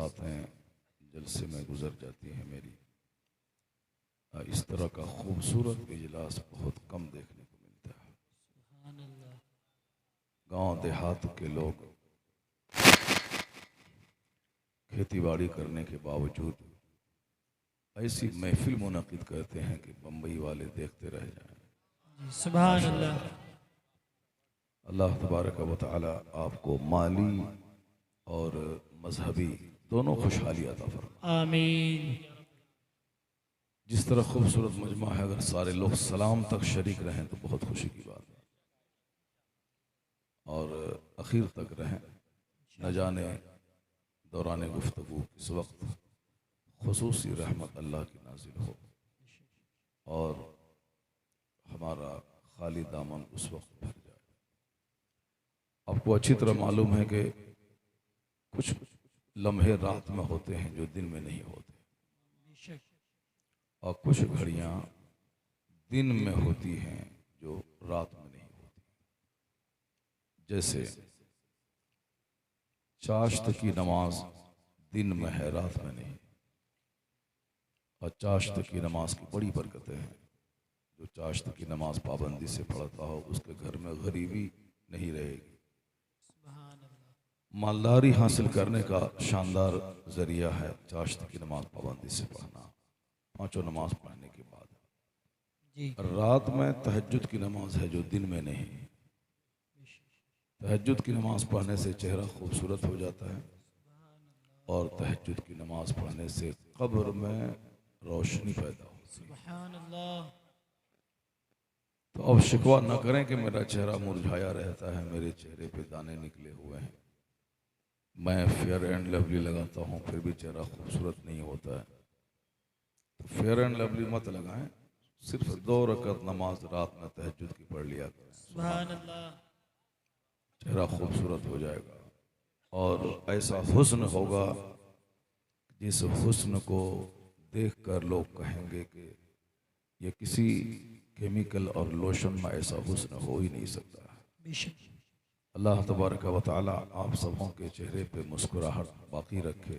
रातें जलसे में गुजर जाती हैं मेरी। इस तरह का खूबसूरत इजलास बहुत कम देखने को मिलता है। गांव देहात के लोग खेती बाड़ी करने के बावजूद ऐसी महफिल मुनक़िद करते हैं कि बम्बई वाले देखते रह जाएं। सुभान अल्लाह। अल्लाह तबारक व तआला आपको माली और मजहबी दोनों खुशहाली अता फरमाए। आमीन। जिस तरह खूबसूरत मजमा है, अगर सारे लोग सलाम तक शरीक रहें तो बहुत खुशी की बात है, और आखिर तक रहें। न जाने दौरान गुफ्तगू इस वक्त खुसूसी रहमत अल्लाह की नाजिल हो और हमारा खाली दामन उस वक्त भर जाए। आपको अच्छी तरह मालूम है कि कुछ लम्हे रात में होते हैं जो दिन में नहीं होते, और कुछ घड़ियां दिन में होती हैं जो रात में नहीं होती। जैसे चाश्त की नमाज दिन में है, रात में नहीं। और चाश्त की नमाज की बड़ी बरकतें हैं। जो चाश्त की नमाज पाबंदी से पढ़ता हो उसके घर में गरीबी नहीं रहेगी। मालदारी हासिल करने का शानदार जरिया है चाश्त की नमाज पाबंदी से पढ़ना, पांचों नमाज पढ़ने के बाद। रात में तहज्जुद की नमाज है जो दिन में नहीं। तहज्जुद की नमाज पढ़ने से चेहरा खूबसूरत हो जाता है, और तहज्जुद की नमाज पढ़ने से कब्र में रोशनी पैदा होती है। तो अब शिकवा न करें कि मेरा चेहरा मुरझाया रहता है, मेरे चेहरे पे दाने निकले हुए हैं, मैं फेयर एंड लवली लगाता हूँ फिर भी चेहरा खूबसूरत नहीं होता है। तो फेयर एंड लवली मत लगाएं, सिर्फ 2 रकअत नमाज रात में तहज्जुद की पढ़ लिया करें, सुभान अल्लाह। चेहरा खूबसूरत हो जाएगा, और ऐसा हुस्न होगा जिस हुस्न को देखकर लोग कहेंगे कि ये किसी केमिकल और लोशन में ऐसा हुस्न हो ही नहीं सकता। अल्लाह तबारक व तआला आप सबों के चेहरे पे मुस्कुराहट बाकी रखे,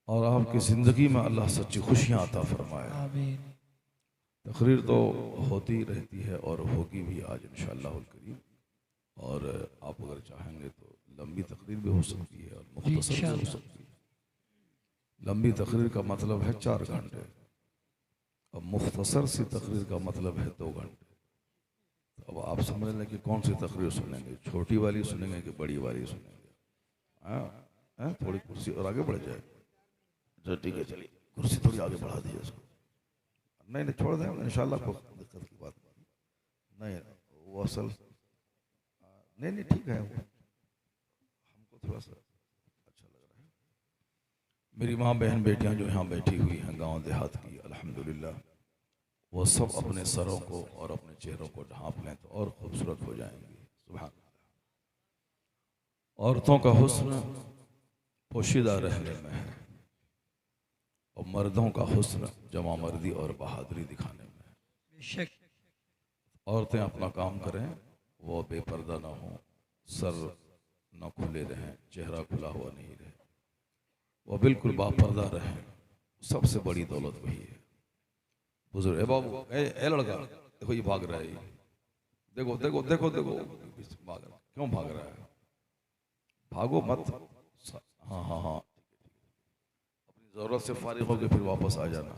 और आपकी ज़िंदगी में अल्लाह सच्ची खुशियाँ अता फरमाए। तकरीर तो होती रहती है और होगी भी आज इंशाअल्लाहुल करीम, और आप अगर चाहेंगे तो लंबी तकरीर भी हो सकती है और मुख्तसर भी हो सकती है। लंबी तकरीर का मतलब है 4 घंटे, और मुख्तसर सी तकरीर का मतलब है 2 घंटे। तो अब आप समझ लें कि कौन सी तकरीर सुनेंगे, छोटी वाली सुनेंगे कि बड़ी वाली सुनेंगे। हाँ, थोड़ी कुर्सी और आगे बढ़ जाए। चलो ठीक है, चलिए कुर्सी थोड़ी आगे बढ़ा दीजिए इसको। नहीं छोड़ दें इंशाल्लाह, कोई दिक्कत की बात नहीं। वो असल नहीं ठीक है, हमको थोड़ा सा अच्छा लग रहा है। मेरी माँ बहन बेटियां जो यहाँ बैठी हुई हैं गांव देहात की, अल्हम्दुलिल्लाह, वो सब अपने सरों को और अपने चेहरों को ढांप लें तो और खूबसूरत हो जाएंगी। सुभान अल्लाह। औरतों का हुस्न पोशीदा रहने में है, और मर्दों का हुस्न जमा मर्दी और बहादुरी दिखाने में है। औरतें अपना काम करें, वो बेपर्दा ना हो, सर न खुले रहें, चेहरा खुला हुआ नहीं रहे, वो बिल्कुल बापर्दा रहें। सबसे बड़ी दौलत वही है। बुजुर्ग, ए बाबू, ए लड़का, देखो ये भाग रहा है, देखो देखो देखो देखो भाग रहा, क्यों भाग रहा है? भागो मत। हाँ हाँ हाँ, अपनी जरूरत से फारिग होकर फिर वापस आ जाना।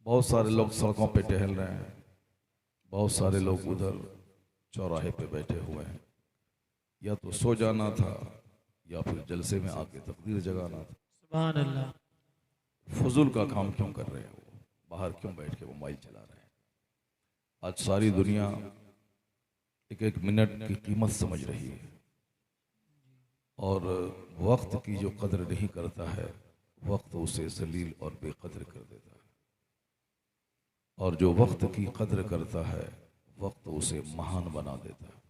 बहुत सारे लोग सड़कों पे टहल रहे हैं, बहुत सारे लोग उधर चौराहे पे बैठे हुए हैं। या तो सो जाना था या फिर जलसे में आके तकदीर जगाना था। सुभान अल्लाह। फजूल का काम क्यों कर रहे हैं? वो बाहर क्यों बैठ के मोबाइल चला रहे हैं? आज सारी दुनिया एक एक मिनट की कीमत समझ रही है, और वक्त की जो कदर नहीं करता है, वक्त उसे जलील और बेकदर कर देता है, और जो वक्त की कदर करता है, वक्त उसे महान बना देता है।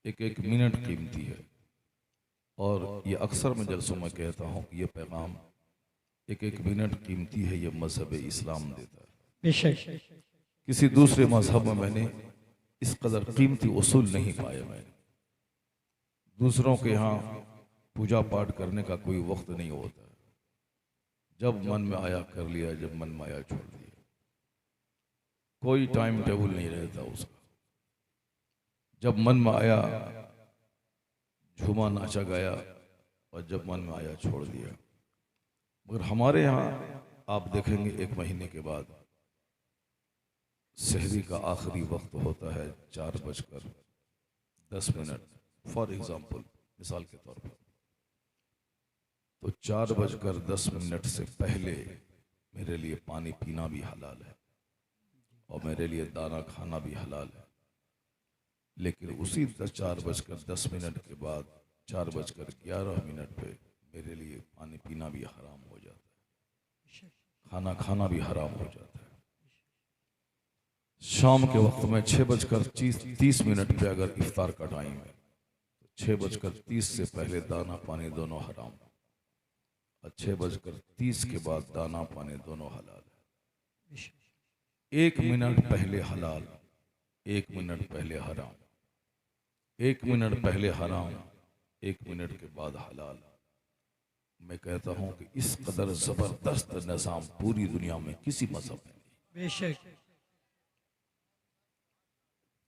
एक एक मिनट कीमती है, और ये अक्सर मैं जलसों में कहता हूँ, ये पैगाम एक एक मिनट कीमती है, ये मजहब इस्लाम देता है। किसी दूसरे मजहब में मैंने इस कदर कीमती उसूल नहीं पाए। मैंने दूसरों के यहाँ पूजा पाठ करने का कोई वक्त नहीं होता। जब मन में आया कर लिया, जब मन में आया छोड़ दिया। कोई टाइम टेबल नहीं रहता उसका। जब मन में आया झूमा, नाचा, गाया, और जब मन में आया छोड़ दिया। मगर हमारे यहाँ आप देखेंगे 1 महीने के बाद सहरी का आखिरी वक्त होता है 4:10। फॉर एग्जाम्पल, मिसाल के तौर पर, तो 4:10 से पहले मेरे लिए पानी पीना भी हलाल है और मेरे लिए दाना खाना भी हलाल है। लेकिन उसी 4:10 के बाद 4:11 पे मेरे लिए पानी पीना भी हराम हो जाता है, खाना खाना भी हराम हो जाता है। शाम के वक्त में 6:30 पे अगर इफ्तार का टाइम है तो 6:30 से पहले दाना पानी दोनों हराम, और 6:30 के बाद दाना पानी दोनों हलाल है। 1 मिनट पहले हलाल, 1 मिनट पहले हराम, 1 मिनट पहले हराम, 1 मिनट के बाद हलाल। मैं कहता हूं कि इस कदर जबरदस्त निजाम पूरी दुनिया में किसी मजहब में नहीं। बेशक।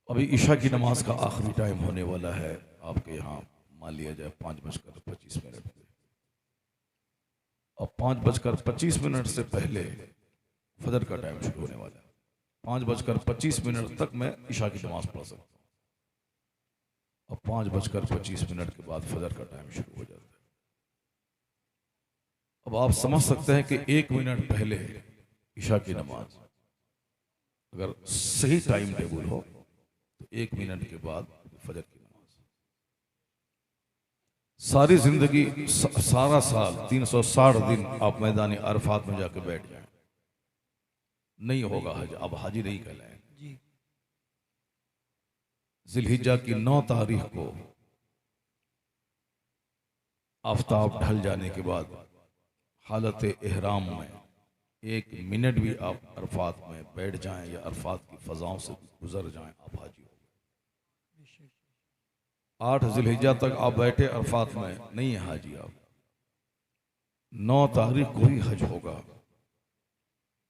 अभी ईशा की नमाज का आखिरी टाइम होने वाला है आपके यहाँ, मान लिया जाए 5:25 पे, और 5:25 से पहले फजर का टाइम शुरू होने वाला है। 5:25 तक मैं ईशा की नमाज पढ़ सकता हूँ, और 5:25 के बाद फजर का टाइम शुरू हो जाता है। अब आप समझ सकते हैं कि 1 मिनट पहले ईशा की नमाज अगर सही टाइम टेबल हो तो 1 मिनट के बाद फजर की नमाज। सारी जिंदगी, सारा साल 360 दिन आप मैदान अरफात में जाकर बैठ जाएं, नहीं होगा हज, अब हाजी नहीं कहलाएंगे। जिलहिज्जा की 9 तारीख को आफताब ढल जाने के बाद हालत एहराम में 1 मिनट भी आप अरफात में बैठ जाएं या अरफात की फजाओं से गुजर जाएं, आप हाजी हो गए। 8 जिलहिज्जा तक आप बैठे अरफात में, नहीं है हाजी आप। 9 तारीख को ही हज होगा,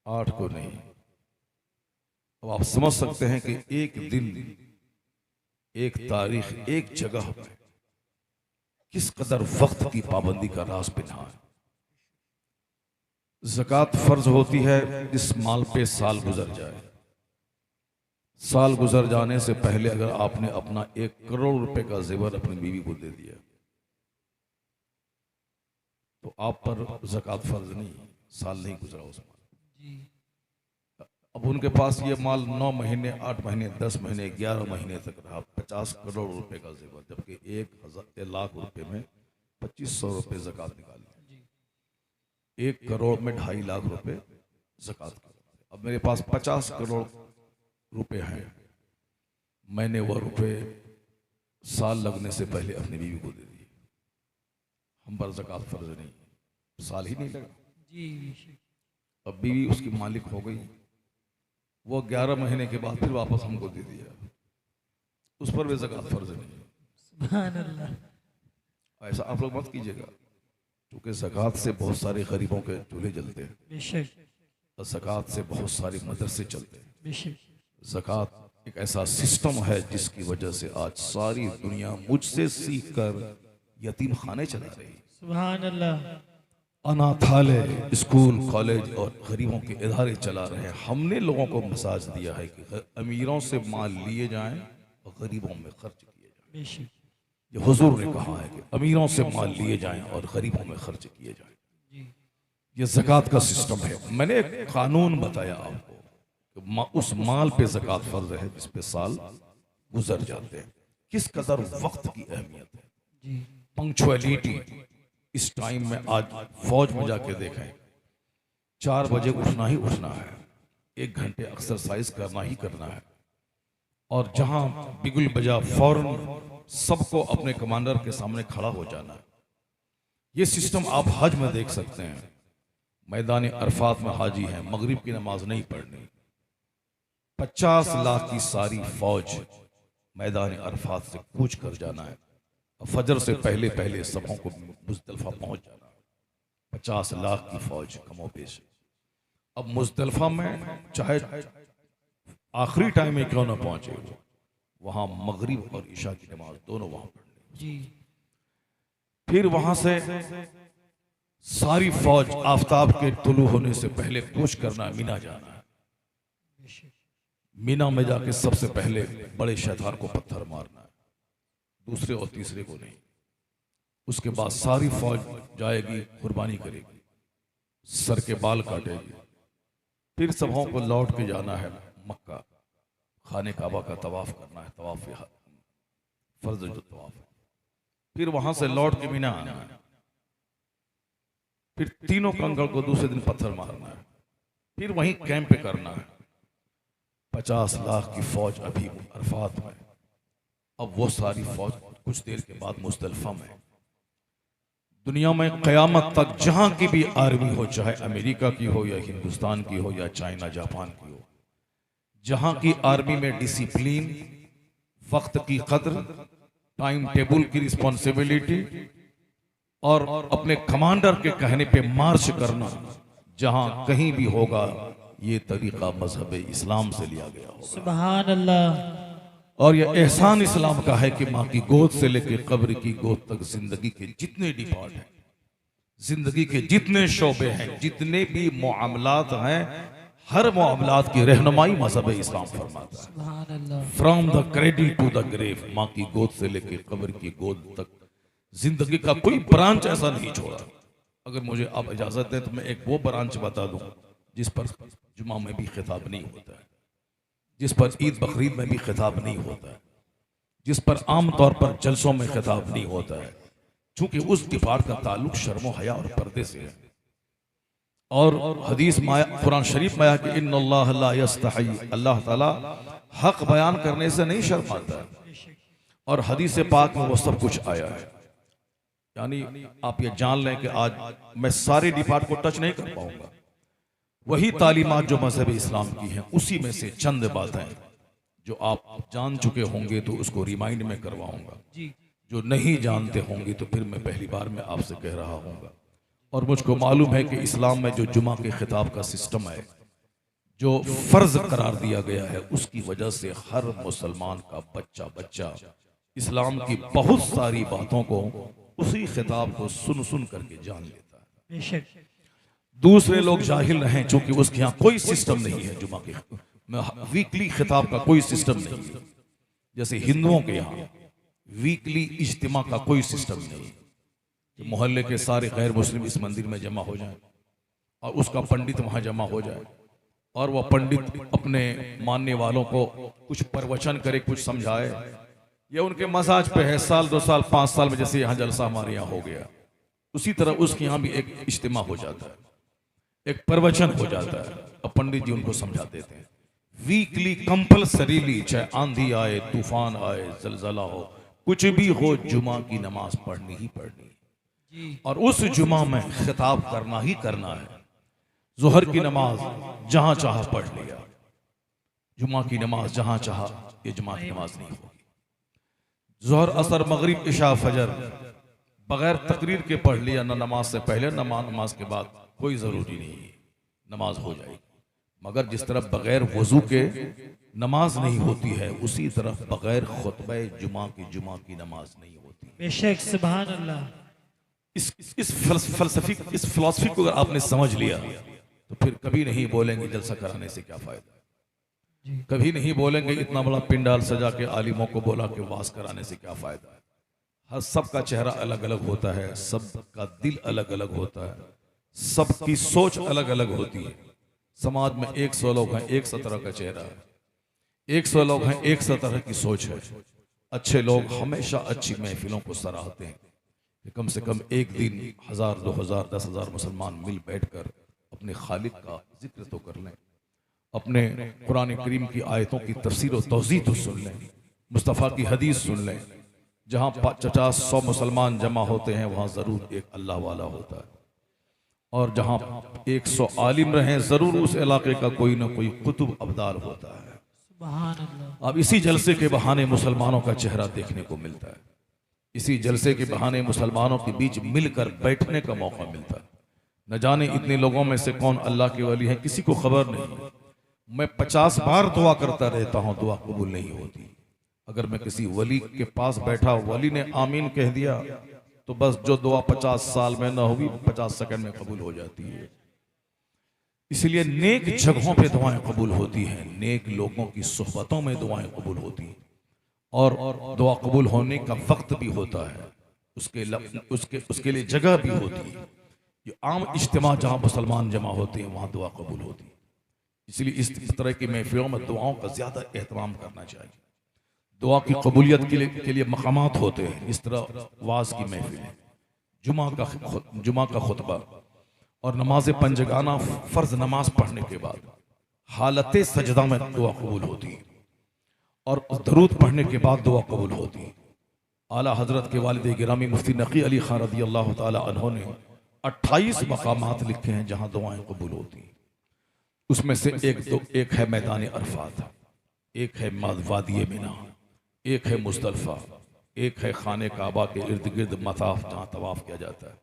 8 को नहीं। अब आप समझ सकते हैं कि एक दिन, एक तारीख, एक जगह पर किस कदर वक्त की पाबंदी का राज पिन्हा है। ज़कात फर्ज होती है जिस माल पे साल गुजर जाए। साल गुजर जाने से पहले अगर आपने अपना 1 करोड़ रुपए का जेवर अपनी बीवी को दे दिया तो आप पर ज़कात फर्ज नहीं, साल नहीं गुजरा उस माल। अब उनके पास ये माल 9 महीने, 8 महीने, 10 महीने, 11 महीने तक रहा, 50 करोड़ रुपए का जेवर, जबकि 1 लाख रुपए में 2500 रुपए ज़कात निकाली। 1 करोड़ में 2.5 लाख रुपए ज़कात का। अब मेरे पास 50 करोड़ रुपए हैं, मैंने वो रुपए साल लगने से पहले अपनी बीवी को दे दिए। हम पर ज़कात फर्ज नहीं, साल ही नहीं लगा। अब बीवी उसकी मालिक हो गई, वो 11 महीने के बाद फिर वापस हमको दे दिया, उस पर भी ज़कात फर्ज नहीं। सुभान अल्लाह। ऐसा आप लोग मत कीजिएगा, क्योंकि ज़कात से बहुत सारे गरीबों के चूल्हे जलते हैं, बेशक। और ज़कात से बहुत सारे मदरसे चलते हैं। बेशक। ज़कात एक ऐसा सिस्टम है जिसकी वजह से आज सारी दुनिया मुझसे सीख कर यतीम खाने चला रही है। सुभान अल्लाह। अनाथालय, स्कूल, कॉलेज और गरीबों के इदारे चला रहे हैं। हमने लोगों को मसाज दिया है कि अमीरों से माल लिए जाएं और गरीबों में खर्च किए जाएं। बेशक। ये हुजूर ने कहा है कि अमीरों से माल लिए जाएं और गरीबों में खर्च किए जाएं। ये ज़कात का सिस्टम है। मैंने एक कानून बताया आपको कि उस माल पे ज़कात फर्ज है जिस पे साल गुजर जाते हैं। किस कदर वक्त की अहमियत है, पंक्चुअलिटी। इस टाइम में आज फौज में जाके देखें, 4 बजे उठना ही उठना है, 1 घंटे एक्सरसाइज करना ही करना है, और जहां बिगुल बजा फौरन सबको अपने कमांडर के सामने खड़ा हो जाना है। ये सिस्टम आप हज में देख सकते हैं। मैदान अरफात में हाजी हैं, मगरिब की नमाज नहीं पढ़नी, 50 लाख की सारी फौज मैदान अरफात से कूच कर जाना है, फजर से पहले पहले सबों को मुजदलिफा पहुंच जाना, 50 लाख की फौज कमोबेश। अब मुजदलिफा में चाहे आखिरी टाइम में क्यों ना पहुंचे, वहां मगरिब और ईशा की नमाज दोनों वहां पढ़नी जी। फिर वहां से सारी फौज आफताब के तुलू होने से पहले कूच करना, मीना जाना है। मीना में जाके सबसे पहले बड़े शैतान को पत्थर मारना है, दूसरे और तीसरे को नहीं। उसके बाद सारी फौज जाएगी, कुर्बानी करेगी, सर के बाल काटेगी। फिर सबों को लौट के जाना है मक्का, खाने काबा का तवाफ करना है, तवाफ फर्ज जो तवाफ। फिर वहां से लौट के मीना आना है। फिर तीनों कंकड़ को दूसरे दिन पत्थर मारना है, फिर वहीं कैंप करना है। 50 लाख की फौज अभी अरफात में। अब वो सारी फौज कुछ देर के बाद मुजदलिफा में। दुनिया में कयामत तक जहां की भी आर्मी हो, चाहे अमेरिका की हो या हिंदुस्तान की हो या चाइना जापान की हो, जहां की आर्मी में डिसिप्लिन, वक्त की कद्र, टाइम टेबल की रिस्पॉन्सिबिलिटी और अपने कमांडर के कहने पे मार्च करना, जहां कहीं भी होगा, ये तरीका मजहब इस्लाम से लिया गया होगा। सुभान अल्लाह। और यह एहसान इस्लाम का है कि माँ की गोद से लेकर कब्र की गोद तक जिंदगी के जितने डिपार्ट हैं, जिंदगी के जितने शोबे हैं, जितने भी मामलात हैं, हर मामलात की रहनुमाई मजहब इस्लाम फरमाता है। From the cradle to the grave, माँ की गोद से लेकर कब्र की गोद तक जिंदगी का कोई ब्रांच ऐसा नहीं छोड़ा। अगर मुझे आप इजाजत दें तो मैं एक वो ब्रांच बता दूं जिस पर जुमा में भी खिताब नहीं होता है, जिस पर ईद बकरीद में भी खिताब नहीं होता है, जिस पर आम तौर पर जलसों में खिताब नहीं होता है, चूंकि उस डिपार्ट का ताल्लुक शर्म हया और पर्दे से है। और हदीस माया, कुरान शरीफ में आया कि इन्नल्लाह ला यस्तही, अल्लाह ताला हक बयान करने से नहीं शर्माता है। और हदीस पाक में वो सब कुछ आया है। यानी आप ये जान लें कि आज मैं सारे डिपार्ट को टच नहीं कर पाऊंगा। वही तालीमात जो मजहब इस्लाम की हैं, उसी में से चंद बातें जो आप जान चुके होंगे तो उसको रिमाइंड में करवाऊंगा, जो नहीं जानते होंगे तो फिर मैं पहली बार में आपसे कह रहा हूँगा। और मुझको मालूम है कि इस्लाम में जो जुमा के खिताब का सिस्टम है, जो फर्ज करार दिया गया है, उसकी वजह से हर मुसलमान का बच्चा बच्चा इस्लाम की बहुत सारी बातों को, उसी खिताब को सुन सुन करके जान लेता है। बेशक दूसरे लोग जाहिल रहें, चूंकि उसके यहाँ कोई सिस्टम नहीं है, जुमा के वीकली खिताब का कोई सिस्टम नहीं है। जैसे हिंदुओं के यहाँ वीकली इज्तिमा का कोई सिस्टम नहीं, कि मोहल्ले के सारे गैर मुस्लिम इस मंदिर में जमा हो जाए और उसका पंडित वहां जमा हो जाए और वह पंडित अपने मानने वालों को कुछ प्रवचन करे, कुछ समझाए। ये उनके मजाज पे है। साल 2 साल 5 साल में जैसे यहाँ जलसा हमारे यहाँ हो गया, उसी तरह उसके यहाँ भी एक इज्तिमा हो जाता है, एक प्रवचन हो जाता है और पंडित जी उनको समझा देते हैं। वीकली कंपल्सरीली, चाहे आंधी आए, तूफान आए, जलजला हो, कुछ भी हो, जुमा की नमाज पढ़नी ही पढ़नी है। और उस जुमा में खिताब करना ही करना है। जोहर की नमाज जहां चाहा पढ़ लिया, जुमा की नमाज जहां चाहा, ये जुमा की नमाज नहीं होगी। जोहर, असर, मगरिब, इशा, फजर बगैर तकरीर के पढ़ लिया, ना नमाज से पहले ना नमाज के बाद, कोई जरूरी नहीं है, नमाज हो जाएगी। मगर जिस तरह बगैर वजू के नमाज नहीं होती है, उसी तरह बगैर खुतबा जुमा की नमाज नहीं होती। बेशक, सुभान अल्लाह। इस फिलॉसफी को अगर आपने समझ लिया तो फिर कभी नहीं बोलेंगे जलसा कराने से क्या फायदा, कभी नहीं बोलेंगे इतना बड़ा पिंडाल सजा के आलिमों को बोला के वास कराने से क्या फायदा है। हर सबका चेहरा अलग अलग होता है, सबका दिल अलग अलग होता है, सबकी सोच अलग अलग होती है। समाज में 100 लोग हैं, 100 तरह का चेहरा है, 100 लोग हैं, 100 तरह की सोच है। अच्छे लोग हमेशा अच्छी महफिलों को सराहते हैं कि कम से कम एक दिन 1000, 2000, 10,000 मुसलमान मिल बैठकर अपने खालिक का जिक्र तो कर लें, अपने कुरान करीम की आयतों की तफसीर और तौज़ीह तो सुन लें, मुस्तफ़ा की हदीस सुन लें। जहाँ 50-100 मुसलमान जमा होते हैं, वहाँ ज़रूर एक अल्लाह वाला होता है। और जहाँ 100 आलिम रहें, ज़रूर उस इलाके का कोई ना कोई कुतुब अब्दाल होता है। अब इसी जलसे के बहाने मुसलमानों का चेहरा देखने को मिलता है। इसी जलसे के बहाने मुसलमानों के बीच मिलकर बैठने का मौका मिलता है। न जाने इतने लोगों में से कौन अल्लाह के वली है, किसी को खबर नहीं। मैं 50 बार दुआ करता रहता हूं, दुआ कबूल नहीं होती। अगर मैं किसी वली के पास बैठा, वली ने आमीन कह दिया तो बस जो दुआ 50 साल में ना होगी 50 सेकंड में कबूल हो जाती है। इसलिए नेक जगहों पे दुआएं कबूल होती हैं, नेक लोगों की सोहबतों में दुआएं कबूल होती हैं, और दुआ कबूल होने का वक्त भी होता है, उसके लिए जगह भी होती है। ये आम इज्तिमा जहां मुसलमान जमा होते हैं वहां दुआ कबूल होती है। इसलिए इस तरह की महफिलों में दुआओं का ज्यादा एहतमाम करना चाहिए। दुआ की कबूलियत के लिए मकामात होते हैं। इस तरह वाज की महफिल है, जुमा का खुतबा और नमाज पंजगाना फर्ज नमाज पढ़ने के बाद हालत सजदा में दुआ कबूल होती है, और दरूद पढ़ने के बाद दुआ कबूल होती है। आला हजरत के वालिद गिरामी मुफ्ती नकी अली खान रदी अल्लाह ताला अन्हो ने 28 मकामात लिखे हैं जहां दुआएं कबूल होती हैं। उसमें से एक है मैदान अरफात, एक है वादी मिना, एक है मुज़दलिफा, एक है खाने काबा के इर्द गिर्द मताफ जहाँ तवाफ किया जाता है,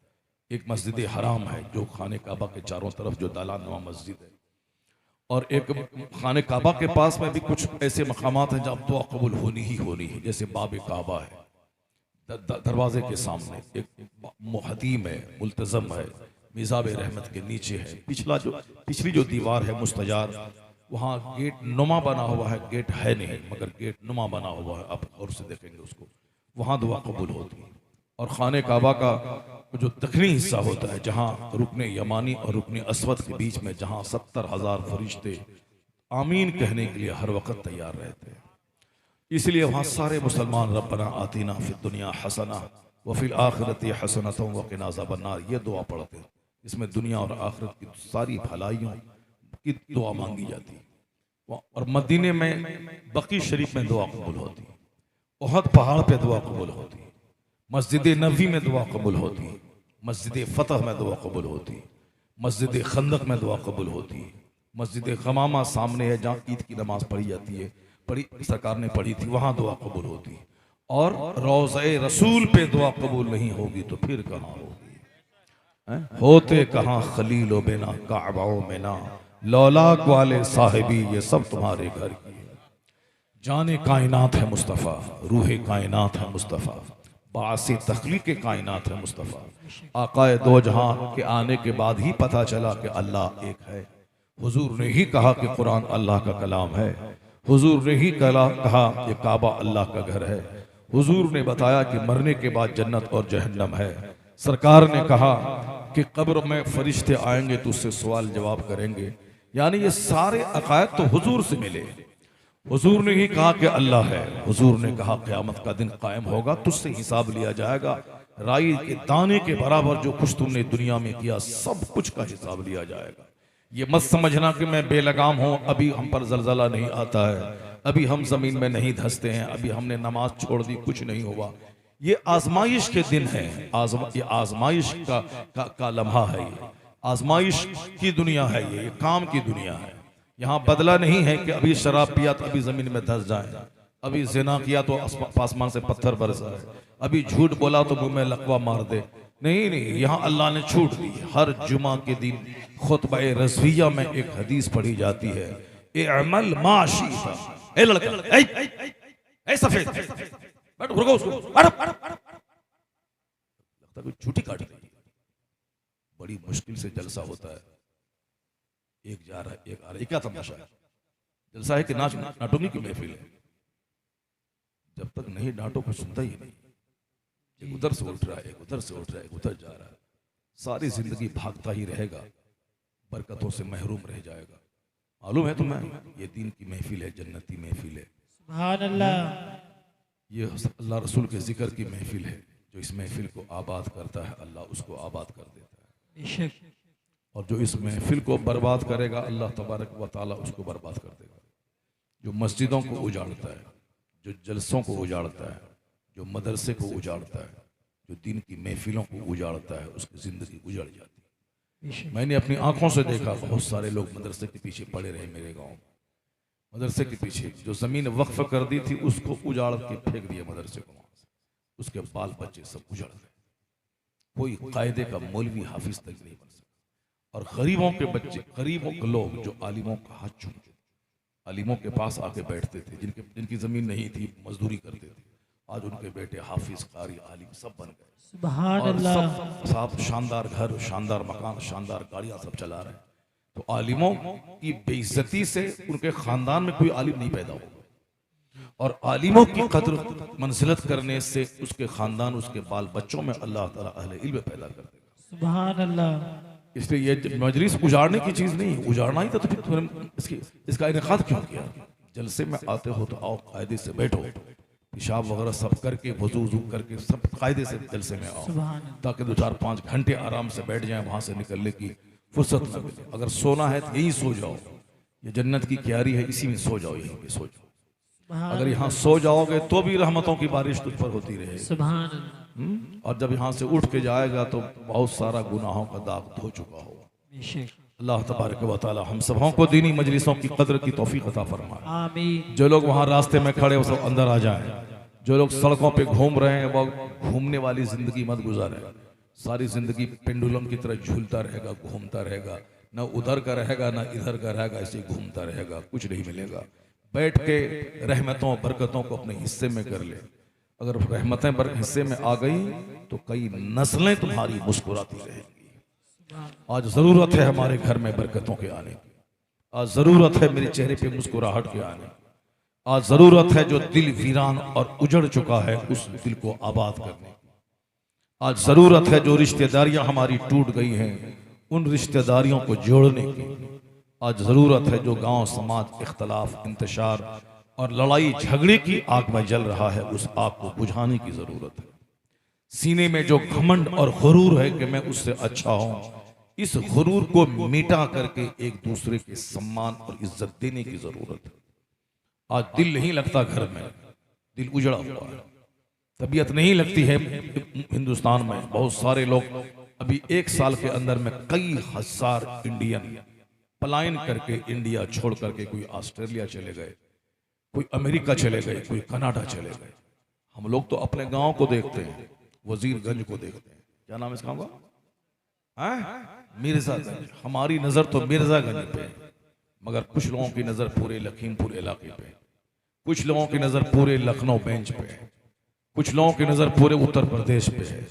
एक मस्जिद हराम है जो खाने काबा के चारों तरफ जो दालान नुमा मस्जिद है, और एक खाने काबा के पास में भी कुछ ऐसे मकामात हैं जहाँ दुआ कबूल होनी ही होनी है। जैसे बाब काबा है, दरवाजे के सामने एक मुहदीम है, मुल्तज़म है, मिज़ाब रहमत के नीचे है, पिछली जो दीवार है मुस्तजार, वहाँ गेट नुमा बना हुआ है, गेट है नहीं मगर गेट नुमा बना हुआ है, आप गौर से देखेंगे उसको, वहाँ दुआ कबूल होती है। और खाने काबा का जो दक्षिणी हिस्सा होता है जहाँ रुकने यमानी और रुकने अस्वद के बीच में, जहाँ 70,000 फरिश्ते आमीन कहने के लिए हर वक्त तैयार रहते हैं। इसलिए वहाँ सारे मुसलमान रब्बना आतीना फिद दुनिया हसना व फिल आखिरति हसनतुम व क़िना अज़ाबन्नार ये दुआ पढ़ते हैं। इसमें दुनिया और आखिरत की सारी भलाइयों की दुआ मांगी जाती है। और मदीने में बकी शरीफ में दुआ कबूल होती है, उहद पहाड़ पे दुआ कबूल होती है, मस्जिद नबी में दुआ कबूल होती है, मस्जिद फतह में दुआ कबूल होती है, मस्जिद खंदक में दुआ कबूल होती है, मस्जिद गमामा सामने है जहाँ ईद की नमाज पढ़ी जाती है, सरकार ने पढ़ी थी, वहाँ दुआ कबूल होती है। और रोज़े रसूल पे दुआ कबूल नहीं होगी तो फिर कहाँ होगी? होते कहाँ खलीलो बिना काबाओ में ना, लौलाक वाले साहिबी ये सब तुम्हारे घर की है। जाने कायनात है मुस्तफ़ा, रूहे कायनात है मुस्तफ़ा, बासे तख्लीक़ कायनात है मुस्तफ़ा। आकाए दो जहां के आने के बाद ही पता चला कि अल्लाह एक है। हुजूर ने ही कहा कि कुरान अल्लाह का कलाम है, हुजूर ने ही कहा कि काबा अल्लाह का घर है, हुजूर ने बताया कि मरने के बाद जन्नत और जहन्नम है, सरकार ने कहा कि कब्र में फरिश्ते आएंगे तो उससे सवाल जवाब करेंगे। यानी ये सारे अकायद तो हुजूर से मिले। हुजूर ने ही कहा कि अल्लाह है, हुजूर ने कहा क़यामत का दिन कायम होगा, तुझसे हिसाब लिया जाएगा, राई के दाने के बराबर जो कुछ तुमने दुनिया में किया सब कुछ का हिसाब लिया जाएगा। ये मत समझना कि मैं बेलगाम हूं, अभी हम पर जलजला नहीं आता है, अभी हम जमीन में नहीं धंसते हैं, अभी हमने नमाज छोड़ दी, कुछ नहीं हुआ। ये आजमाइश के दिन है, ये आजमाइश का लम्हा है, ये आजमाइश की दुनिया है, ये काम की दुनिया है। यहाँ बदला नहीं है कि अभी शराब पिया तो अभी जमीन में धंस जाए, अभी जिना किया तो आसमान से पत्थर बरसाए, अभी झूठ बोला तो मुंह में लकवा मार दे। नहीं नहीं, यहाँ अल्लाह ने छूट दी। हर जुमा के दिन खुतबा रज़विया में एक हदीस पढ़ी जाती है, ए अमल माशीता, ए लड़का, ए सफेद, बैठ रुको उसको, लगता कोई छुट्टी काट दी। बड़ी मुश्किल से जलसा होता है, एक जा रहा है एक आ रहा है, क्या तमाशा है? जलसा है कि नाटुंगी की महफिल है? जब तक नहीं डांटो कुछ सुनता ही नहीं। एक उधर से उठ रहा है, एक उधर से उठ रहा है, एक उधर जा रहा है, सारी जिंदगी भागता ही रहेगा, बरकतों से महरूम रह जाएगा। मालूम है तुम्हें, ये दीन की महफिल है, जन्नती महफिल है, सुभान अल्लाह। ये अल्लाह रसूल के जिक्र की महफिल है। जो इस महफिल को आबाद करता है अल्लाह उसको आबाद कर देता है, बेशक। और जो इस महफिल को बर्बाद करेगा अल्लाह तबारक व तआला उसको बर्बाद कर देगा। जो मस्जिदों को उजाड़ता है, जो जलसों को उजाड़ता है, जो मदरसे को उजाड़ता है, जो दीन की महफिलों को उजाड़ता है, उसकी ज़िंदगी उजड़ जाती है। मैंने अपनी आंखों से देखा, बहुत सारे लोग मदरसे के पीछे पड़े रहे मेरे गांव में। मदरसे के पीछे जो ज़मीन वक्फ कर दी थी उसको उजाड़ के फेंक दिया मदरसे को वहाँ से। उसके बाल बच्चे सब उजड़ गए। कोई कायदे का मौलवी हाफिज तक नहीं बन सका। और गरीबों के बच्चे, गरीबों के लोग जो आलिमों का हाथ चूमते, आलिमों के पास आके बैठते थे, जिनकी जमीन नहीं थी, मजदूरी करते थे, आज उनके बेटे हाफिज, कारी, आलिम सब बन गए। सुभान और अल्लाह। सब साहब शानदार घर, शानदार मकान, शानदार गाड़ियां सब चला रहे हैं। तो आलिमों की बेइज्जती से उनके खानदान में कोई आलिम नहीं पैदा होगा, और आलिमों की कद्र मंजिलत करने से उसके खानदान, उसके बाल बच्चों में अल्लाह ताला अहले इल्म पैदा कर देगा। सुभान अल्लाह। इसलिए ये मजलिस उजाड़ने की चीज नहीं, उजाड़ना ही था तो फिर तुमने इसका इनेकाद क्यों किया? जलसे में आते हो तो आओ, कायदे से बैठो, पेशाब वगैरह सब करके, वजू करके सब कायदे से जलसे में आओ, सुभान अल्लाह। ताकि 2-4-5 घंटे आराम से बैठ जाएं, वहां से निकलने की फुर्सत न मिले। अगर सोना है तो यहीं सो जाओ, ये जन्नत की क्यारी है, इसी में सो जाओ, यहीं पे सो जाओ। अगर यहाँ सो जाओगे तो भी रहमतों की बारिश तुझ पर होती रहेगी। सुभान अल्लाह। और जब यहाँ से उठ के जाएगा तो बहुत सारा गुनाहों का दाग धो चुका होगा। बेशक। अल्लाह तबारक व तआला हम सबों को दीनी मजलिसों की कदर की तौफीक अता फरमाए। आमीन। जो लोग वहाँ रास्ते में खड़े वो सब अंदर आ जाएं। जो लोग सड़कों पे घूम रहे हैं वो घूमने वाली जिंदगी मत गुजारें। सारी जिंदगी पेंडुलम की तरह झूलता रहेगा, घूमता रहेगा, न उधर का रहेगा न इधर का रहेगा, ऐसे ही घूमता रहेगा, कुछ नहीं मिलेगा। बैठ के रहमतों बरकतों को अपने हिस्से में कर ले। अगर रहमतें हिस्से में आ गई तो कई नस्लें तुम्हारी मुस्कुराती रहेंगी। आज जरूरत है हमारे घर में बरकतों के आने की, आज जरूरत है मेरे चेहरे पे मुस्कुराहट के आने की, आज जरूरत है जो दिल वीरान और उजड़ चुका है उस दिल को आबाद करने की, आज जरूरत है जो रिश्तेदारियां हमारी टूट गई हैं उन रिश्तेदारियों को जोड़ने की, आज जरूरत है जो गांव समाज इख्तलाफ, इंतशार और लड़ाई झगड़े की आग में जल रहा है उस आग को बुझाने की जरूरत है। सीने में जो घमंड और गुरूर है कि मैं उससे अच्छा हूं, इस गुरूर को मिटा करके एक दूसरे के सम्मान और इज्जत देने की जरूरत है। आज दिल नहीं लगता घर में, दिल उजड़ा हुआ है, तबीयत नहीं लगती है। हिंदुस्तान में बहुत सारे लोग अभी 1 साल के अंदर में कई हजार इंडियन पलायन करके इंडिया छोड़ करके कोई ऑस्ट्रेलिया चले गए, कोई अमेरिका चले गए, कोई कनाडा चले गए। हम लोग तो अपने गांव को देखते हैं, वजीरगंज को देखते हैं, क्या नाम है इस गांव का? मिर्जागंज। हमारी नजर तो मिर्जागंज पे है, मगर कुछ लोगों की नजर पूरे लखीमपुर इलाके पे, कुछ लोगों की नजर पूरे लखनऊ बेंच पे है, कुछ लोगों की नजर पूरे उत्तर प्रदेश पे है,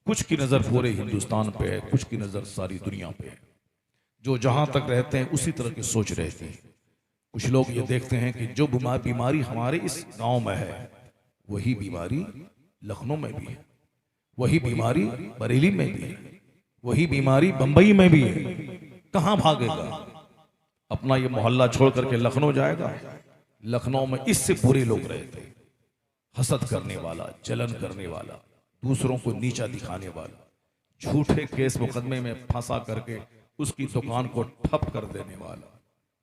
कुछ की नजर पूरे हिंदुस्तान पे है, कुछ की नजर सारी दुनिया पे है। जो जहां तक रहते हैं उसी तरह की सोच रहती है। कुछ लोग ये देखते हैं कि जो बीमारी हमारे इस गांव में है वही बीमारी लखनऊ में भी है, वही बीमारी बरेली में भी है, वही बीमारी बंबई में भी है। कहां भागेगा? अपना ये मोहल्ला छोड़ करके लखनऊ जाएगा? लखनऊ में इससे बुरे लोग रहते, हसद करने वाला, जलन करने वाला, दूसरों को नीचा दिखाने वाला, झूठे केस मुकदमे में फंसा करके उसकी दुकान को ठप कर देने वाला,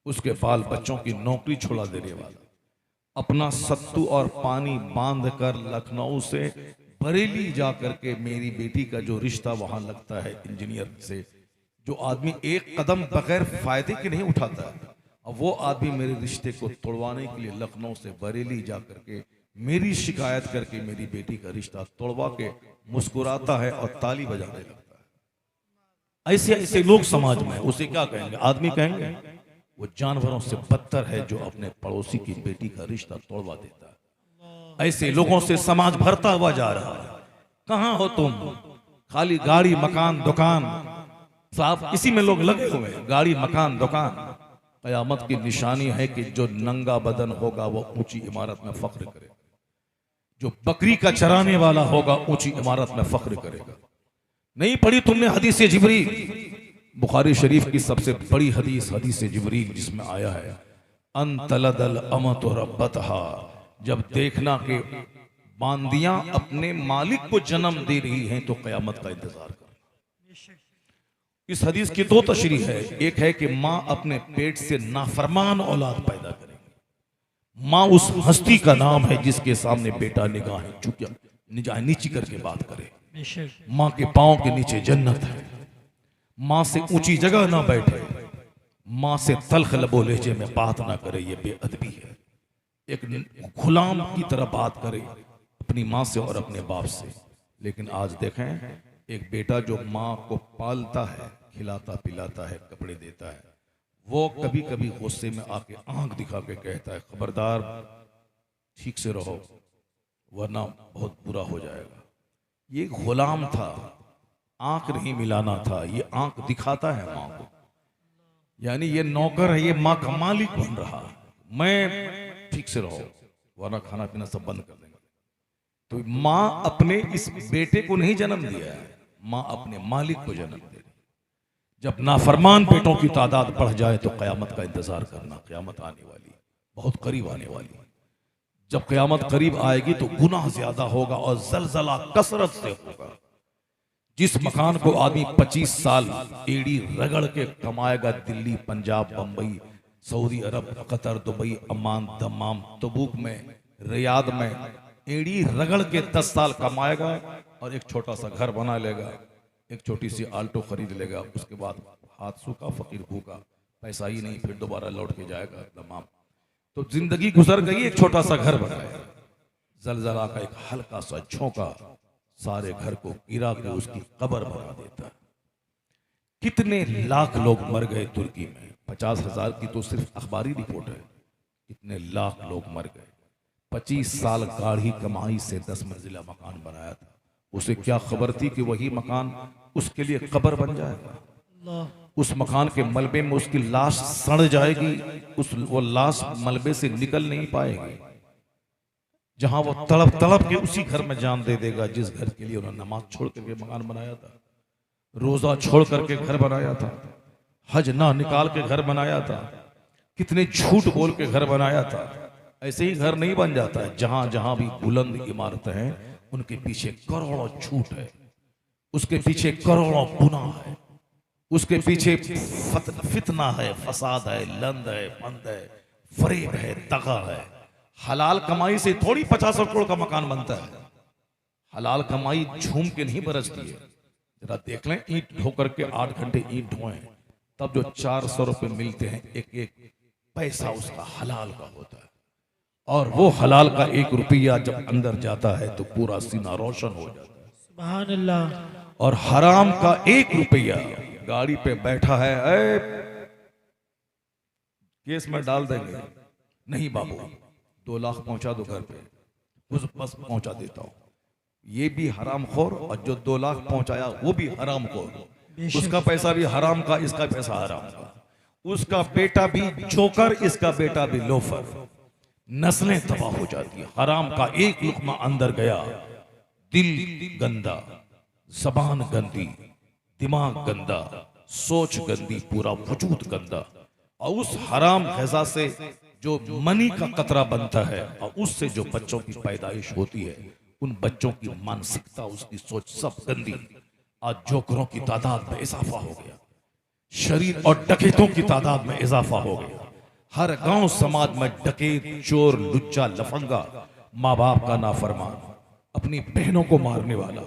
उसके बाल बच्चों की नौकरी छुड़ा देने वाला, अपना सत्तू और पानी बांध कर लखनऊ से बरेली जा करके मेरी बेटी का जो रिश्ता वहां लगता है इंजीनियर से, जो आदमी एक कदम बगैर फायदे के नहीं उठाता, अब वो आदमी मेरे रिश्ते को तोड़वाने के लिए लखनऊ से बरेली जा करके मेरी शिकायत करके मेरी बेटी का रिश्ता तोड़वा के मुस्कुराता है और ताली बजाने लगता है। ऐसे ऐसे लोग समाज में, उसे क्या कहेंगे? आदमी कहेंगे? वो जानवरों से बदतर है जो अपने पड़ोसी की बेटी का रिश्ता तोड़वा देता है। ऐसे लोगों से समाज भरता हुआ जा रहा है। कहां हो तुम? खाली गाड़ी मकान दुकान, साहब इसी में लोग लगे हुए हैं, गाड़ी मकान दुकान। कयामत की निशानी है कि जो नंगा बदन होगा वो ऊंची इमारत में फख्र करेगा, जो बकरी का चराने वाला होगा ऊंची इमारत में फख्र करेगा। नहीं पढ़ी तुमने हदीस जिब्रील? बुखारी शरीफ की सबसे बड़ी हदीस हदीस जिब्रील, जिसमें आया है अंतलदल अमतु रब्बतहा, जब देखना कि बांदियां अपने मालिक को जन्म दे रही हैं तो कयामत का इंतजार कर। इस हदीस की 2 तशरीह है। एक है कि माँ अपने पेट से नाफरमान औलाद पैदा करेगी। माँ उस हस्ती का नाम है जिसके सामने बेटा निगाह नीची करके बात करे। माँ के पांव के नीचे जन्नत है। माँ से ऊंची जगह ना बैठे, माँ से तल्ख लबो लहजे में बात ना करे, ये बेअदबी है। एक गुलाम की तरह बात करे, अपनी माँ से और अपने बाप से। लेकिन आज देखें, एक बेटा जो माँ को पालता है, खिलाता पिलाता है, कपड़े देता है, वो कभी कभी गुस्से में आके आंख दिखा के कहता है, खबरदार ठीक से रहो वरना बहुत बुरा हो जाएगा। ये गुलाम था, आंख नहीं मिलाना था, ये आंख दिखाता है माँ को। यानी ये नौकर है, ये माँ का मालिक बन रहा है। मैं ठीक से रहो वरना खाना पीना सब बंद कर देंगे। तो माँ अपने इस बेटे को नहीं जन्म दिया है, माँ अपने मालिक को जन्म दे रही। जब नाफरमान बेटों की तादाद बढ़ जाए तो क़यामत का इंतजार करना, क़यामत आने वाली, बहुत करीब आने वाली। जब क़यामत करीब आएगी तो गुनाह ज्यादा होगा और जलजला कसरत से होगा। जिस मकान को आदमी 25 साल एड़ी रगड़ के कमाएगा, दिल्ली, पंजाब, बंबई, सऊदी अरब, कतर, दुबई, अमान, दमाम, तबूक में, रियाद में एड़ी रगड़ के 10 साल कमाएगा और एक छोटा सा घर बना लेगा, एक छोटी सी आल्टो खरीद लेगा, उसके बाद हाथ सूखा फकीर भूखा, पैसा ही नहीं, फिर दोबारा लौट के जाएगा दमाम। तो जिंदगी गुजर गई, एक छोटा सा घर बनाया, जलजला का एक हल्का सा झोंका सारे घर को गिरा के उसकी कब्र बना देता। कितने लाख लोग मर गए तुर्की में, 50,000 की तो सिर्फ अखबारी रिपोर्ट है, कितने लाख लोग मर गए। 25 साल गाढ़ी कमाई से 10 मंजिला मकान बनाया था, उसे क्या खबर थी कि वही मकान उसके लिए कब्र बन जाएगा। उस मकान के मलबे में उसकी लाश सड़ जाएगी, वो लाश मलबे से निकल नहीं पाएगी। जहां वो तड़प तड़प के उसी घर में जान दे देगा जिस घर के लिए उन्होंने नमाज छोड़ करके मकान बनाया था, रोजा छोड़ करके घर बनाया था, हज ना निकाल के घर बनाया था, कितने झूठ बोल के घर बनाया था। ऐसे ही घर नहीं बन जाता है। जहां जहां भी बुलंद इमारतें हैं उनके पीछे करोड़ों झूठ है, उसके पीछे करोड़ों गुनाह है, उसके पीछे फितना है, फसाद है, लंद है, बंद है, फरेब है, दगा है। हलाल कमाई से थोड़ी 50 करोड़ का मकान बनता है। हलाल कमाई झूम के नहीं बरसती है। जरा देख लें, ईंट ढो करके 8 घंटे ईंट ढोए तब जो 400 रुपए मिलते हैं, एक एक पैसा उसका हलाल का होता है। और वो हलाल का 1 रुपया जब अंदर जाता है तो पूरा सीना रोशन हो जाता है। सुभान अल्लाह। और हराम का 1 रुपया, गाड़ी पे बैठा है, केस में डाल देंगे, नहीं बाबू 2 लाख पहुंचा दो घर पे, बस पहुंचा देता हूं। ये भी हराम खोर, और जो 2 लाख पहुंचाया वो भी हराम खोर, उसका पैसा भी हराम का, इसका पैसा हराम का, उसका बेटा भी जोकर, इसका बेटा भी लोफर। नस्लें तबाह हो जाती है। हराम का 1 लुकमा अंदर गया, दिल गंदा, जबान गंदी, दिमाग गंदा, सोच गंदी, पूरा वजूद गंदा। और उस हराम ग़िज़ा से जो मनी का कतरा बनता है और उससे जो बच्चों की पैदाइश होती है, उन बच्चों की मानसिकता, उसकी सोच सब गंदी। आज जोकरों की तादाद में इजाफा हो गया, शरीर और डकैतों की तादाद में इजाफा हो गया। हर गांव समाज में डकैत, चोर, लुच्चा, लफंगा, माँ बाप का नाफरमान, अपनी बहनों को मारने वाला,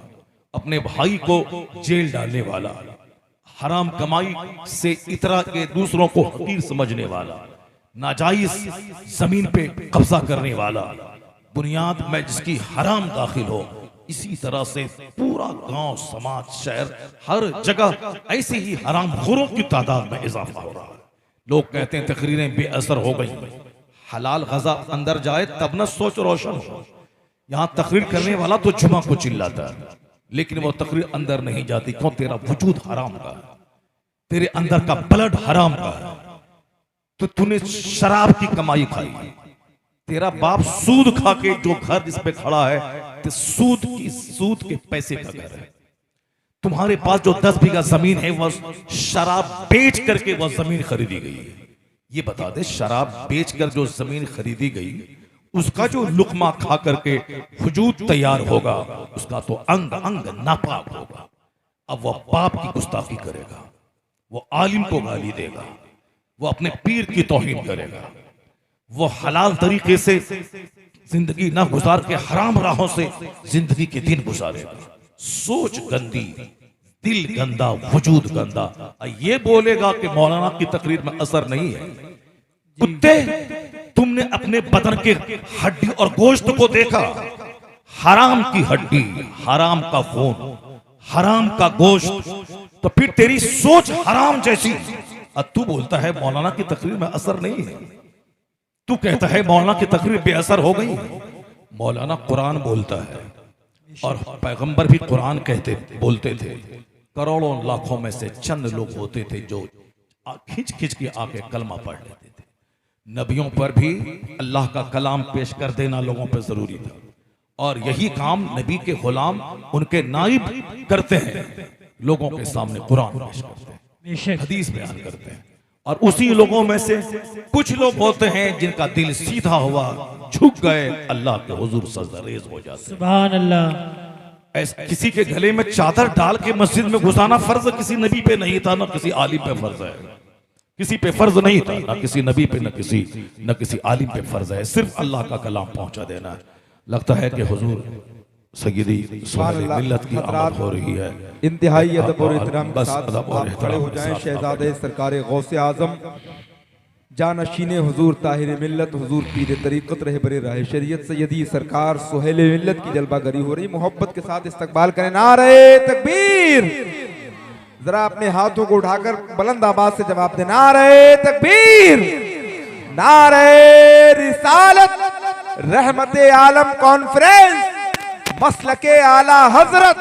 अपने भाई को जेल डालने वाला, हराम कमाई से इतरा के दूसरों को हकीर समझने वाला, नाजायज जमीन पे कब्जा करने वाला, बुनियाद में जिसकी हराम दाखिल हो, इसी तरह से पूरा गांव, समाज, शहर, हर जगह ऐसे ही हराम खोरों की तादाद में इजाफा हो रहा है। लोग कहते हैं तकरीरें बेअसर हो गई। हलाल ग़िज़ा अंदर जाए तब न सोच रोशन हो। यहां तकरीर करने वाला तो जुमा को चिल्लाता है, लेकिन वो तकरीर अंदर नहीं जाती। क्यों? तेरा वजूद हराम का है, तेरे अंदर का ब्लड हराम का है। तो तूने शराब की कमाई खाई, तेरा बाप सूद खा के जो घर जिस पे खड़ा है, तो सूद के पैसे का घर है। तुम्हारे पास जो 10 बीघा जमीन है वह शराब बेच करके वह जमीन खरीदी गई है। ये बता दे, शराब बेचकर जो जमीन खरीदी गई, उसका जो लुकमा खा करके वजूद तैयार होगा, उसका तो अंग अंग नापाक होगा। अब वह बाप की गुस्ताखी करेगा, वो आलिम को गाली देगा, वो अपने पीर की तौहीन करेगा, वो हलाल तरीके से जिंदगी ना गुजार के हराम राहों से जिंदगी के दिन गुजारेगा। सोच गंदी, दिल गंदा, वजूद गंदा। ये बोलेगा कि मौलाना की तकरीर में असर नहीं है। कुत्ते, तुमने अपने बदन के हड्डी और गोश्त को देखा, हराम की हड्डी, हराम का खून, हराम का गोश्त, तो फिर तेरी सोच हराम जैसी। अब तू बोलता है मौलाना की तकरीर में असर नहीं है, तू कहता है मौलाना की तकरीर बेअसर हो गई। मौलाना कुरान बोलता है और पैगंबर भी कुरान कहते बोलते थे। करोड़ों लाखों में से चंद लोग होते थे जो खिंच खिंच के आके कलमा पढ़ लेते थे। नबियों पर भी अल्लाह का कलाम पेश कर देना लोगों पर जरूरी था, और यही काम नबी के गुलाम उनके नाइब करते हैं, लोगों के सामने कुरान पेश करते हैं, हदीस बयान करते हैं। और उसी लोगों में से कुछ लोग होते हैं जिनका दिल सीधा हुआ, झुक गए, अल्लाह के हुजूर सजदरेज हो जाते हैं। सुभान अल्लाह। ऐसे किसी के गले में चादर डाल के मस्जिद में घुसाना फर्ज किसी नबी पे नहीं था, ना किसी आलिम पे फर्ज है। किसी पे फर्ज नहीं था, ना किसी नबी पे, न किसी आलिम पे फर्ज है। सिर्फ अल्लाह का कलाम पहुंचा देना है। लगता है कि हुजूर सय्यदी सुहेल मिल्लत की आमद हो रही है। इंतहाई अदब और एहतराम के बस साथ अदब और आप खड़े हो एहतराम के जाएं। साथ शहजादे सरकार गौसे आजम जानशीन हुजूर ताहिर मिल्लत हुजूर पीर तरीक़त रहबरे राह शरीयत सय्यदी सरकार सुहेल मिल्लत की जलवागरी हो रही। मोहब्बत के साथ इस्तकबाल करें। नारे तकबीर। जरा अपने हाथों को उठाकर बुलंद आवाज से जवाब दें। नारे तकबीर, नारे रिसालत, रहमते आलम कॉन्फ्रेंस, मसलके आला हजरत,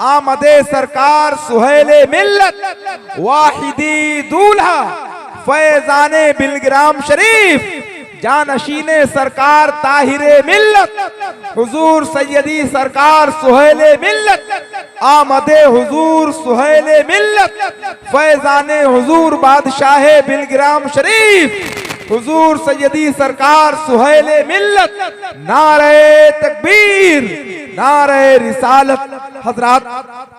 आमदे सरकार सुहेले मिल्लत, वाहिदी दूल्हा, फैजाने बिलग्राम शरीफ, जानशीने सरकार ताहिरे मिल्लत हुजूर सय्यदी सरकार सुहेले मिल्लत, आमदे हुजूर सुहेले मिल्लत, फैजाने हुजूर बादशाहे बिलग्राम शरीफ हुजूर सय्यदी सरकार सुहेले मिल्लत। नारे तकबीर, नारे रिसालत। हजरात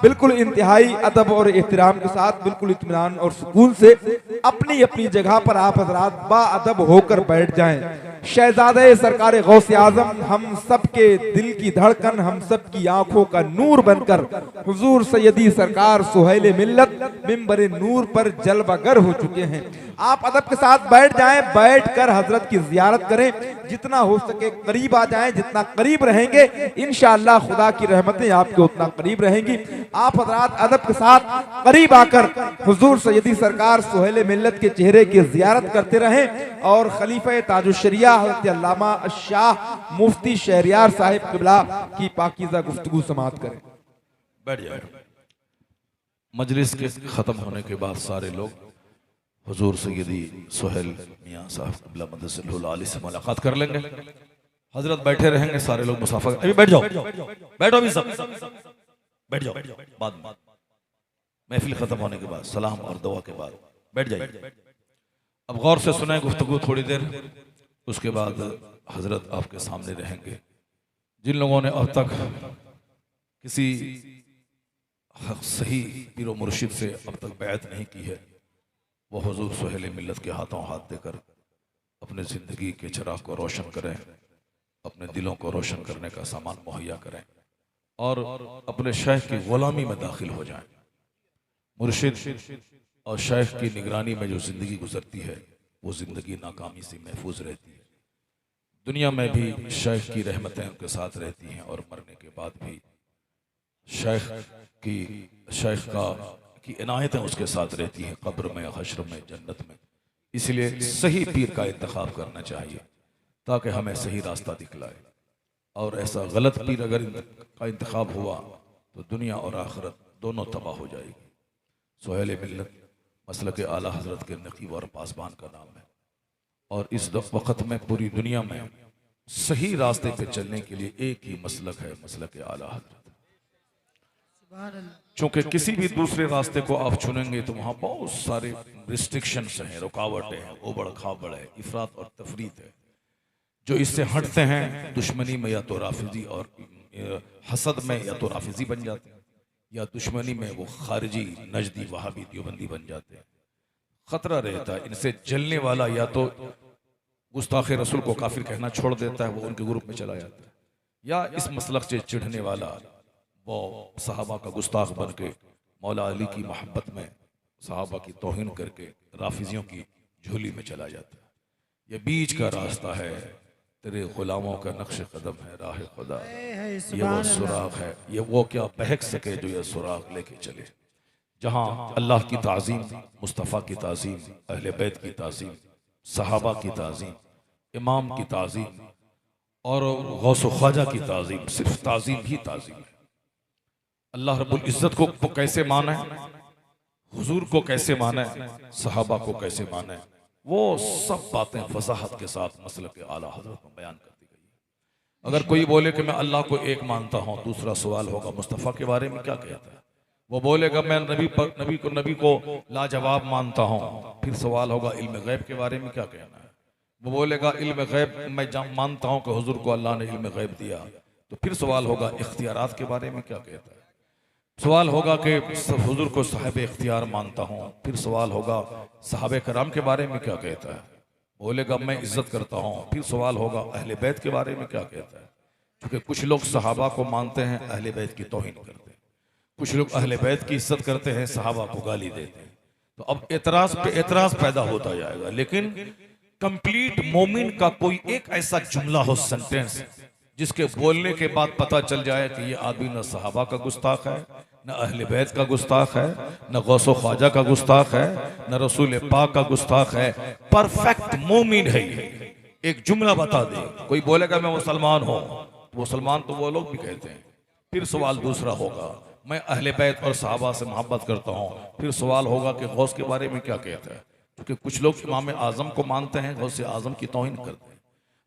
बिल्कुल इंतहाई अदब और एहतराम के साथ, बिल्कुल इत्मीनान और सुकून से अपनी अपनी जगह पर आप हजरात बाअदब होकर बैठ जाएं। शहजादे सरकार गौसे आजम हम सब के दिल की धड़कन, हम सब की आंखों का नूर बनकर हुजूर सय्यदी सरकार सुहेल मिल्लत मिंबरे नूर पर जलवागर हो चुके हैं। आप अदब के साथ बैठ जाएं, बैठकर हजरत की जियारत करें, जितना हो सके करीब आ जाएं। जितना करीब रहेंगे इंशाअल्लाह खुदा की रहमतें आपके उतना करीब रहेंगी। आप हजरात अदब के साथ करीब आकर हुजूर सय्यदी सरकार सुहेल मिल्लत के चेहरे की जियारत करते रहें और खलीफा ताजुश्शरिया हज़रत अल्लामा शाह मुफ्ती शहरियार साहिब क़िबला की पाकीज़ा गुफ्तगू समाअत करें। बैठ जाए। मजलिस के खत्म होने के बाद सारे लोग हुजूर सय्यदी सुहेल मियां साहब क़िबला मददसल्लल्लाहु अलैहि से मुलाकात कर लेंगे। हजरत बैठे रहेंगे, सारे लोग मुसाफा। अभी बैठ जाओ, बैठो अभी सब बैठ जाओ। बाद में महफिल खत्म होने के बाद सलाम और दुआ के बाद बैठ जाइए। अब गौर से सुने गुफ्तगू थोड़ी देर, उसके बाद हजरत आपके सामने रहेंगे। जिन लोगों ने अब तक किसी सही पीरो मुर्शिद से अब तक बैत नहीं की है, वो हुजूर सुहेल मिल्लत के हाथों हाथ देकर अपने ज़िंदगी के चिराग को रोशन करें, अपने दिलों को रोशन करने का सामान मुहैया करें और अपने शेख की गुलामी में दाखिल हो जाएं। मुर्शिद और शेख की निगरानी में जो ज़िंदगी गुजरती है वो ज़िंदगी नाकामी से महफूज रहती है। दुनिया में भी शेख की रहमतें उनके साथ रहती हैं और मरने के बाद भी शेख की इनायतें उसके साथ रहती हैं, कब्र में, हश्र में, जन्नत में। इसलिए सही पीर का इंतखाब करना चाहिए ताकि हमें सही रास्ता दिखलाए। और ऐसा गलत पीर अगर का इंतखाब हुआ तो दुनिया और आखिरत दोनों तबाह हो जाएगी। सुहेल मिल्लत मसलक आला हजरत के नकीब और पासबान का नाम है और इस वक्त में पूरी दुनिया में सही रास्ते पे चलने के लिए एक ही मसलक है, मसलक आला हजरत। चूंकि किसी भी दूसरे रास्ते को आप चुनेंगे तो वहां बहुत सारे रिस्ट्रिक्शंस हैं, रुकावटें हैं, उबड़ खाबड़ है, इफरात और तफरीत है। जो इससे हटते हैं दुश्मनी में या तो राफिजी और हसद में या तो राफिजी बन जाते हैं, या दुश्मनी में वो खारिजी नजदी वहाबी देवबंदी बन जाते हैं। खतरा रहता है इनसे जलने वाला या तो गुस्ताखे रसूल को काफिर कहना छोड़ देता है, वो उनके ग्रुप में चला जाता है, या इस मसलक से चिढ़ने वाला वो सहाबा का गुस्ताख बन के मौला अली की मोहब्बत में सहाबा की तौहीन करके राफिजियों की झोली में चला जाता है। ये बीच का रास्ता है, तेरे गुलामों का नक्श कदम है राह खुदा, ये वो सुराग है, ये वो क्या बहक सके जो ये सुराग लेके चले। जहाँ अल्लाह की ताज़ीम, मुस्तफ़ा की ताज़ीम, अहले बैत की ताज़ीम, सहाबा की ताज़ीम, इमाम की ताज़ीम और गौस ख्वाजा की ताज़ीम, सिर्फ ताज़ीम ही ताज़ीम है। अल्लाह रब्बुल इज़्ज़त को कैसे माने, हुजूर को कैसे माने, सहाबा को कैसे माने, वो सब बातें वजाहत के साथ मसलक के आला हज़रत में बयान कर दी गई है। अगर कोई बोले कि मैं अल्लाह को एक मानता हूँ, दूसरा सवाल होगा मुस्तफ़ा के बारे में क्या कहता है। वो बोलेगा मैं नबी को लाजवाब मानता हूँ, फिर सवाल होगा इल्म गैब के बारे में क्या कहना है। वो बोलेगा इल्म गैब मैं मानता हूँ कि हुजूर को अल्लाह ने इल्म गैब दिया, तो फिर सवाल होगा इख्तियारात के बारे में क्या कहता है। सवाल होगा कि हुजूर को साहिब इख्तियार मानता हूँ, फिर सवाल होगा सहाबे कराम के बारे में क्या कहता है। बोलेगा मैं इज्जत करता हूँ, फिर सवाल होगा अहले बैत के बारे में क्या कहता है। क्योंकि कुछ लोग सहाबा को मानते हैं, अहले बैत की तौहीन करते हैं, कुछ लोग अहले बैत की इज्जत करते हैं, सहाबा को गाली देते हैं। तो अब एतराज पे एतराज पैदा होता जाएगा। लेकिन कंप्लीट मोमिन का कोई एक ऐसा जुमला हो, सेंटेंस, जिसके बोलने के बाद पता चल जाए कि ये आदमी न सहाबा का गुस्ताख है, न अहले बैत का गुस्ताख है, न गौसो ख्वाजा का गुस्ताख है, न रसूल पाक का गुस्ताख है, परफेक्ट मोमिन है ये। एक जुमला बता दे, कोई बोलेगा मैं मुसलमान हूँ, मुसलमान तो वो लोग भी कहते हैं। फिर सवाल दूसरा होगा मैं अहले बैत और सहाबा से मोहब्बत करता हूँ, फिर सवाल होगा कि गौस के बारे में क्या कहता है। क्योंकि कुछ लोग इमाम आजम को मानते हैं, गौस आजम की तौहीन करते हैं,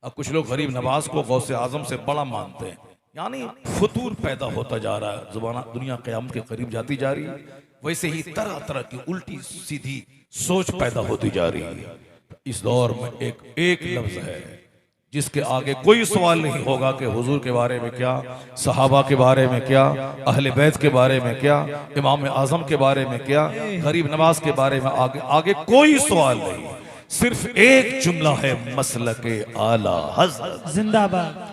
और कुछ लोग गरीब नवाज को गौस आजम से बड़ा मानते हैं। यानी फतूर पैदा होता जा रहा है, ज़बाना दुनिया क़यामत के करीब जाती जा रही है, वैसे ही तरह तरह की उल्टी सीधी सोच पैदा होती जा रही है। इस दौर में एक लफ्ज़ है जिसके आगे कोई सवाल नहीं होगा कि हुजूर के बारे में क्या, सहाबा के बारे में क्या, अहले बैत के बारे में क्या, इमाम आजम के बारे में क्या, गरीब नवाज के बारे में आगे कोई सवाल नहीं। सिर्फ एक जुमला है, मसलके आला हज़रत जिंदाबाद।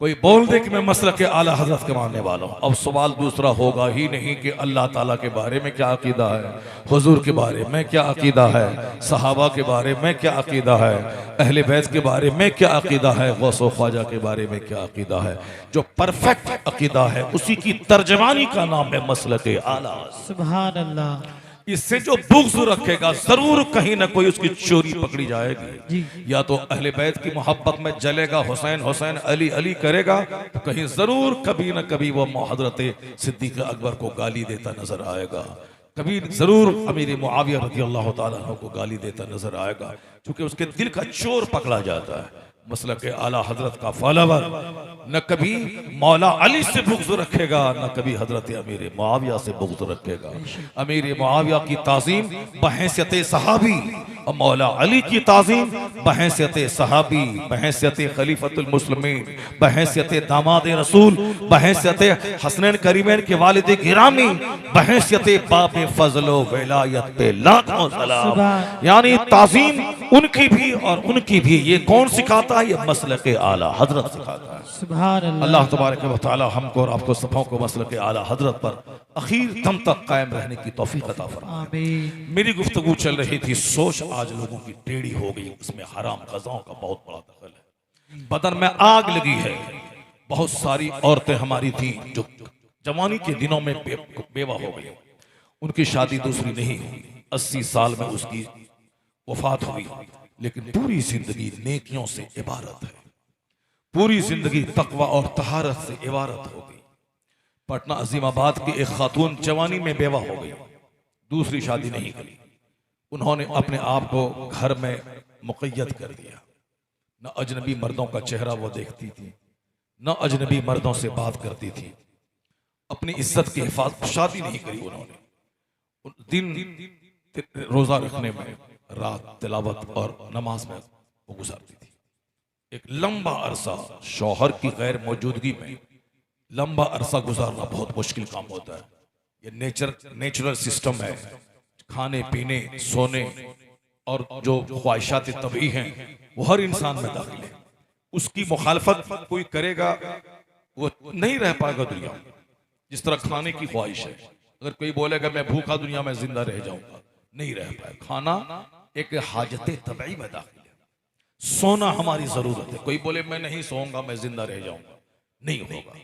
कोई बोल दे कि मैं मसलके आला हज़रत के मानने वाला हूँ, अब सवाल दूसरा होगा ही नहीं कि अल्लाह ताला के बारे में क्या अकीदा है, हुजूर के बारे में क्या अकीदा है, सहाबा के बारे में क्या अकीदा है, अहले बैत के बारे में क्या अकीदा है, गौसो ख्वाजा के बारे में क्या अकीदा है। जो परफेक्ट अकीदा है उसी की तर्जमानी का नाम है मसलके आला। सुभान अल्लाह। इससे जो बुग़्ज़ रखेगा जरूर कहीं ना कोई उसकी चोरी पकड़ी जाएगी। या तो अहले बैत की मोहब्बत में जलेगा, हुसैन हुसैन अली अली करेगा, तो कहीं जरूर कभी ना कभी वो हज़रत सिद्दीक़ अकबर को गाली देता नजर आएगा, कभी जरूर अमीर मुआविया रज़ी अल्लाह तआला अन्हु को गाली देता नजर आएगा, क्योंकि उसके दिल का चोर पकड़ा जाता है। मसलके आला हजरत का फॉलोवर न कभी मौला अली से बुग़्ज़ रखेगा, न कभी हजरत अमीर मुआविया से बुग़्ज़ रखेगा। अमीर मुआविया की ताज़ीम बहैसियत सहाबी और मौला अली की ताज़ीम बहैसियत सहाबी, बहैसियत खलीफतुल मुस्लिमीन, बहैसियत दामाद रसूल, बहैसियत हसनैन करीमैन के वालिद गिरामी, बहैसियत बाप फज़लो विलायत पे लाखों सलाम। यानी ताज़ीम उनकी भी और उनकी भी। ये कौन सिखाता है? ये मसलके आला हजरत सिखाता है। सुभान अल्लाह। अल्लाह तबारक व तआला हमको और आपको सबों को मसलके आला हजरत पर आखिर दम तक कायम रहने की तौफीक अता फरमाए। आमीन। मेरी गुफ्तगू चल रही थी, सोच आज लोगों की टेढ़ी हो गई, उसमें हराम गज़ाओं का बहुत बड़ा दखल है। बदन में आग लगी है। बहुत सारी औरतें हमारी थी जो जवानी के दिनों में बेवा हो गई, उनकी शादी दूसरी नहीं हुई, 80 साल में उसकी वफात हुई, लेकिन पूरी जिंदगी नेकियों से इबारत है, पूरी जिंदगी तकवा और तहारत से इबारत हो गई। पटना अजीमाबाद की एक खातून जवानी में बेवा हो गई, दूसरी शादी नहीं करी, उन्होंने अपने आप को घर में मुक़य्यद कर दिया। न अजनबी मर्दों का चेहरा वो देखती थी, न अजनबी मर्दों से बात करती थी, अपनी इज्जत की हिफाजत, शादी नहीं करी उन्होंने, दिन रोजा रखने में, रात तिलावत और नमाज में वो गुजारती थी। एक लंबा अरसा शौहर की गैर मौजूदगी में लंबा अरसा गुजारना बहुत मुश्किल काम होता है। ये नेचुरल सिस्टम है, खाने पीने सोने और जो ख्वाहिशात तबई हैं वो हर इंसान में दाखिल है। उसकी मुखालफत कोई करेगा वो नहीं रह पाएगा दुनिया में। जिस तरह खाने की ख्वाहिश है, अगर कोई बोलेगा मैं भूखा दुनिया में जिंदा रह जाऊंगा, नहीं रह पाए। खाना एक हाजत तबई में दाखिल है। सोना हमारी जरूरत है। कोई बोले मैं नहीं सोऊंगा मैं जिंदा रह जाऊंगा, नहीं होगा।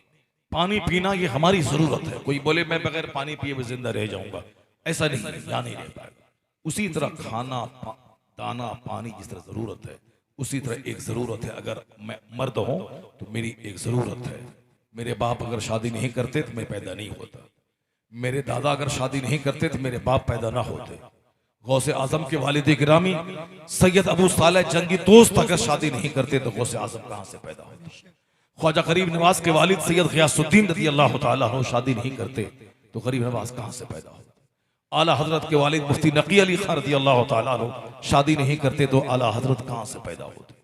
पानी पीना ये हमारी जरूरत है। कोई बोले मैं बगैर पानी पिए मैं जिंदा रह जाऊंगा, ऐसा नहीं है, या नहीं रह पाएगा। उसी तरह खाना दाना पानी जिस तरह जरूरत है, उसी तरह एक जरूरत है। अगर मैं मर्द हूं तो मेरी एक जरूरत है। मेरे बाप अगर शादी नहीं करते तो मैं पैदा नहीं होता। मेरे दादा अगर शादी नहीं करते तो मेरे बाप पैदा ना होते। गौसे आजम के वालिद गिरामी सैयद अबू सालेह जंगी दोस्त अगर शादी नहीं करते तो गौसे आजम कहां से पैदा होते। ख्वाजा गरीब नवाज के वालिद सैयद गियासुद्दीन रज़ी अल्लाह तआला अन्हु शादी नहीं करते तो गरीब नवाज कहां से पैदा होते। आला हजरत के वालिद मुफ्ती नकी अली खान रज़ी अल्लाह तआला अन्हु शादी नहीं करते तो आला हजरत कहां से पैदा होते।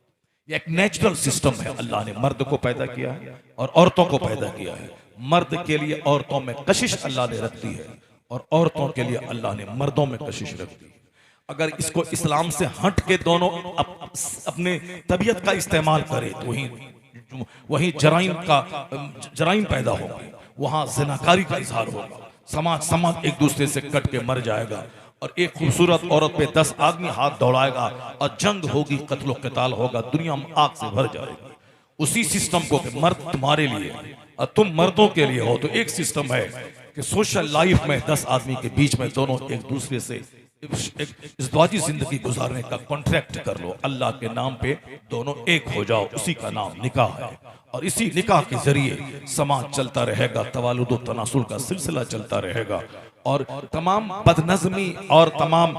ये एक नेचुरल सिस्टम है। अल्लाह ने मर्द को पैदा किया है और औरतों को पैदा किया है। मर्द के लिए औरतों में कशिश अल्लाह ने रख दी है और औरतों के लिए अल्लाह ने मर्दों में कशिश रख दी। अगर इसको इस्लाम से हट के दोनों अपने तबीयत का इस्तेमाल करे तो वही जराइम पैदा होगा, वहां जिनाकारी का इजहार होगा। समाज एक दूसरे से कट के मर जाएगा और एक खूबसूरत औरत पे 10 आदमी हाथ दौड़ाएगा और जंग होगी, कत्लो क़िताल होगा, दुनिया में आग से भर जाएगी। उसी सिस्टम को मर्द तुम्हारे लिए और तुम मर्दों के लिए हो। तो एक सिस्टम है कि सोशल लाइफ में 10 आदमी के बीच में दोनों एक दूसरे से एक इज़्वाजी जिंदगी गुजारने का कॉन्ट्रैक्ट कर लो। अल्लाह के नाम पे दोनों एक हो जाओ, उसी का नाम निकाह है। और इसी निकाह के जरिए समाज चलता रहेगा, तवालुद व तनासुल का सिलसिला चलता रहेगा और तमाम बदनज़मी और तमाम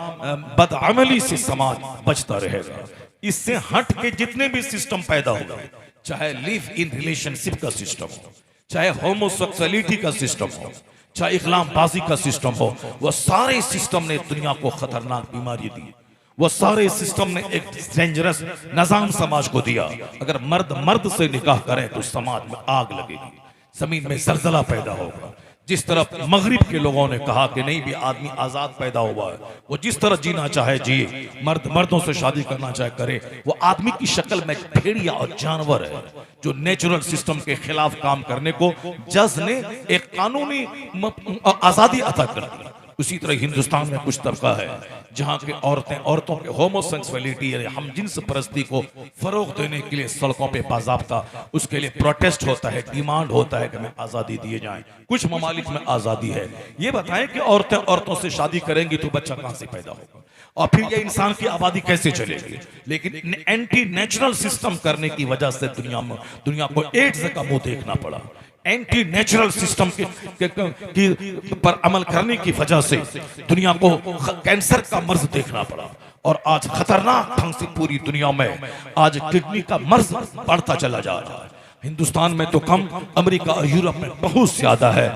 बदअमली से समाज बचता रहेगा। इससे हट के जितने भी सिस्टम पैदा होगा, चाहे लिव इन रिलेशनशिप का सिस्टम हो, चाहे होमोसेक्सुअलिटी का सिस्टम हो, चाहे इस्लामबाजी का सिस्टम हो, वह सारे सिस्टम ने दुनिया को खतरनाक बीमारी दी। वह सारे सिस्टम ने एक डेंजरस निजाम समाज को दिया। अगर मर्द मर्द से निकाह करे तो समाज में आग लगेगी, जमीन में जलजला पैदा होगा। जिस तरफ मगरिब के लोगों ने कहा कि नहीं भी आदमी आजाद पैदा हुआ है, वो जिस तरह जीना चाहे जिए, मर्द मर्दों से शादी करना चाहे करे, वो आदमी की शक्ल में भेड़िया और जानवर है जो नेचुरल सिस्टम के खिलाफ काम करने को जज ने एक कानूनी आजादी अता कर दी। उसी तरह हिंदुस्तान में कुछ तबका है जहाँ के औरतों के होमोसेक्सुअलिटी यानी हम जिन्स परस्ती को फरोग देने के लिए सड़कों पे बाज़ाब्ता उसके लिए प्रोटेस्ट होता है, डिमांड होता है कि हमें आज़ादी दिए जाए। कुछ ममालिक में आज़ादी है। ये बताएं कि औरतें औरतों से शादी करेंगी तो बच्चा कहाँ से पैदा होगा और फिर ये इंसान की आबादी कैसे चलेगी। लेकिन एंटी नेचुरल सिस्टम करने की वजह से दुनिया को एड्स का मुंह देखना पड़ा। एंटी नेचुरल सिस्टम पर अमल करने की वजह से दुनिया को कैंसर का मर्ज देखना पड़ा और आज खतरनाक ढंग से पूरी दुनिया में आज किडनी का मर्ज बढ़ता चला जा रहा है। हिंदुस्तान में तो कम, अमेरिका और यूरोप में बहुत ज्यादा है।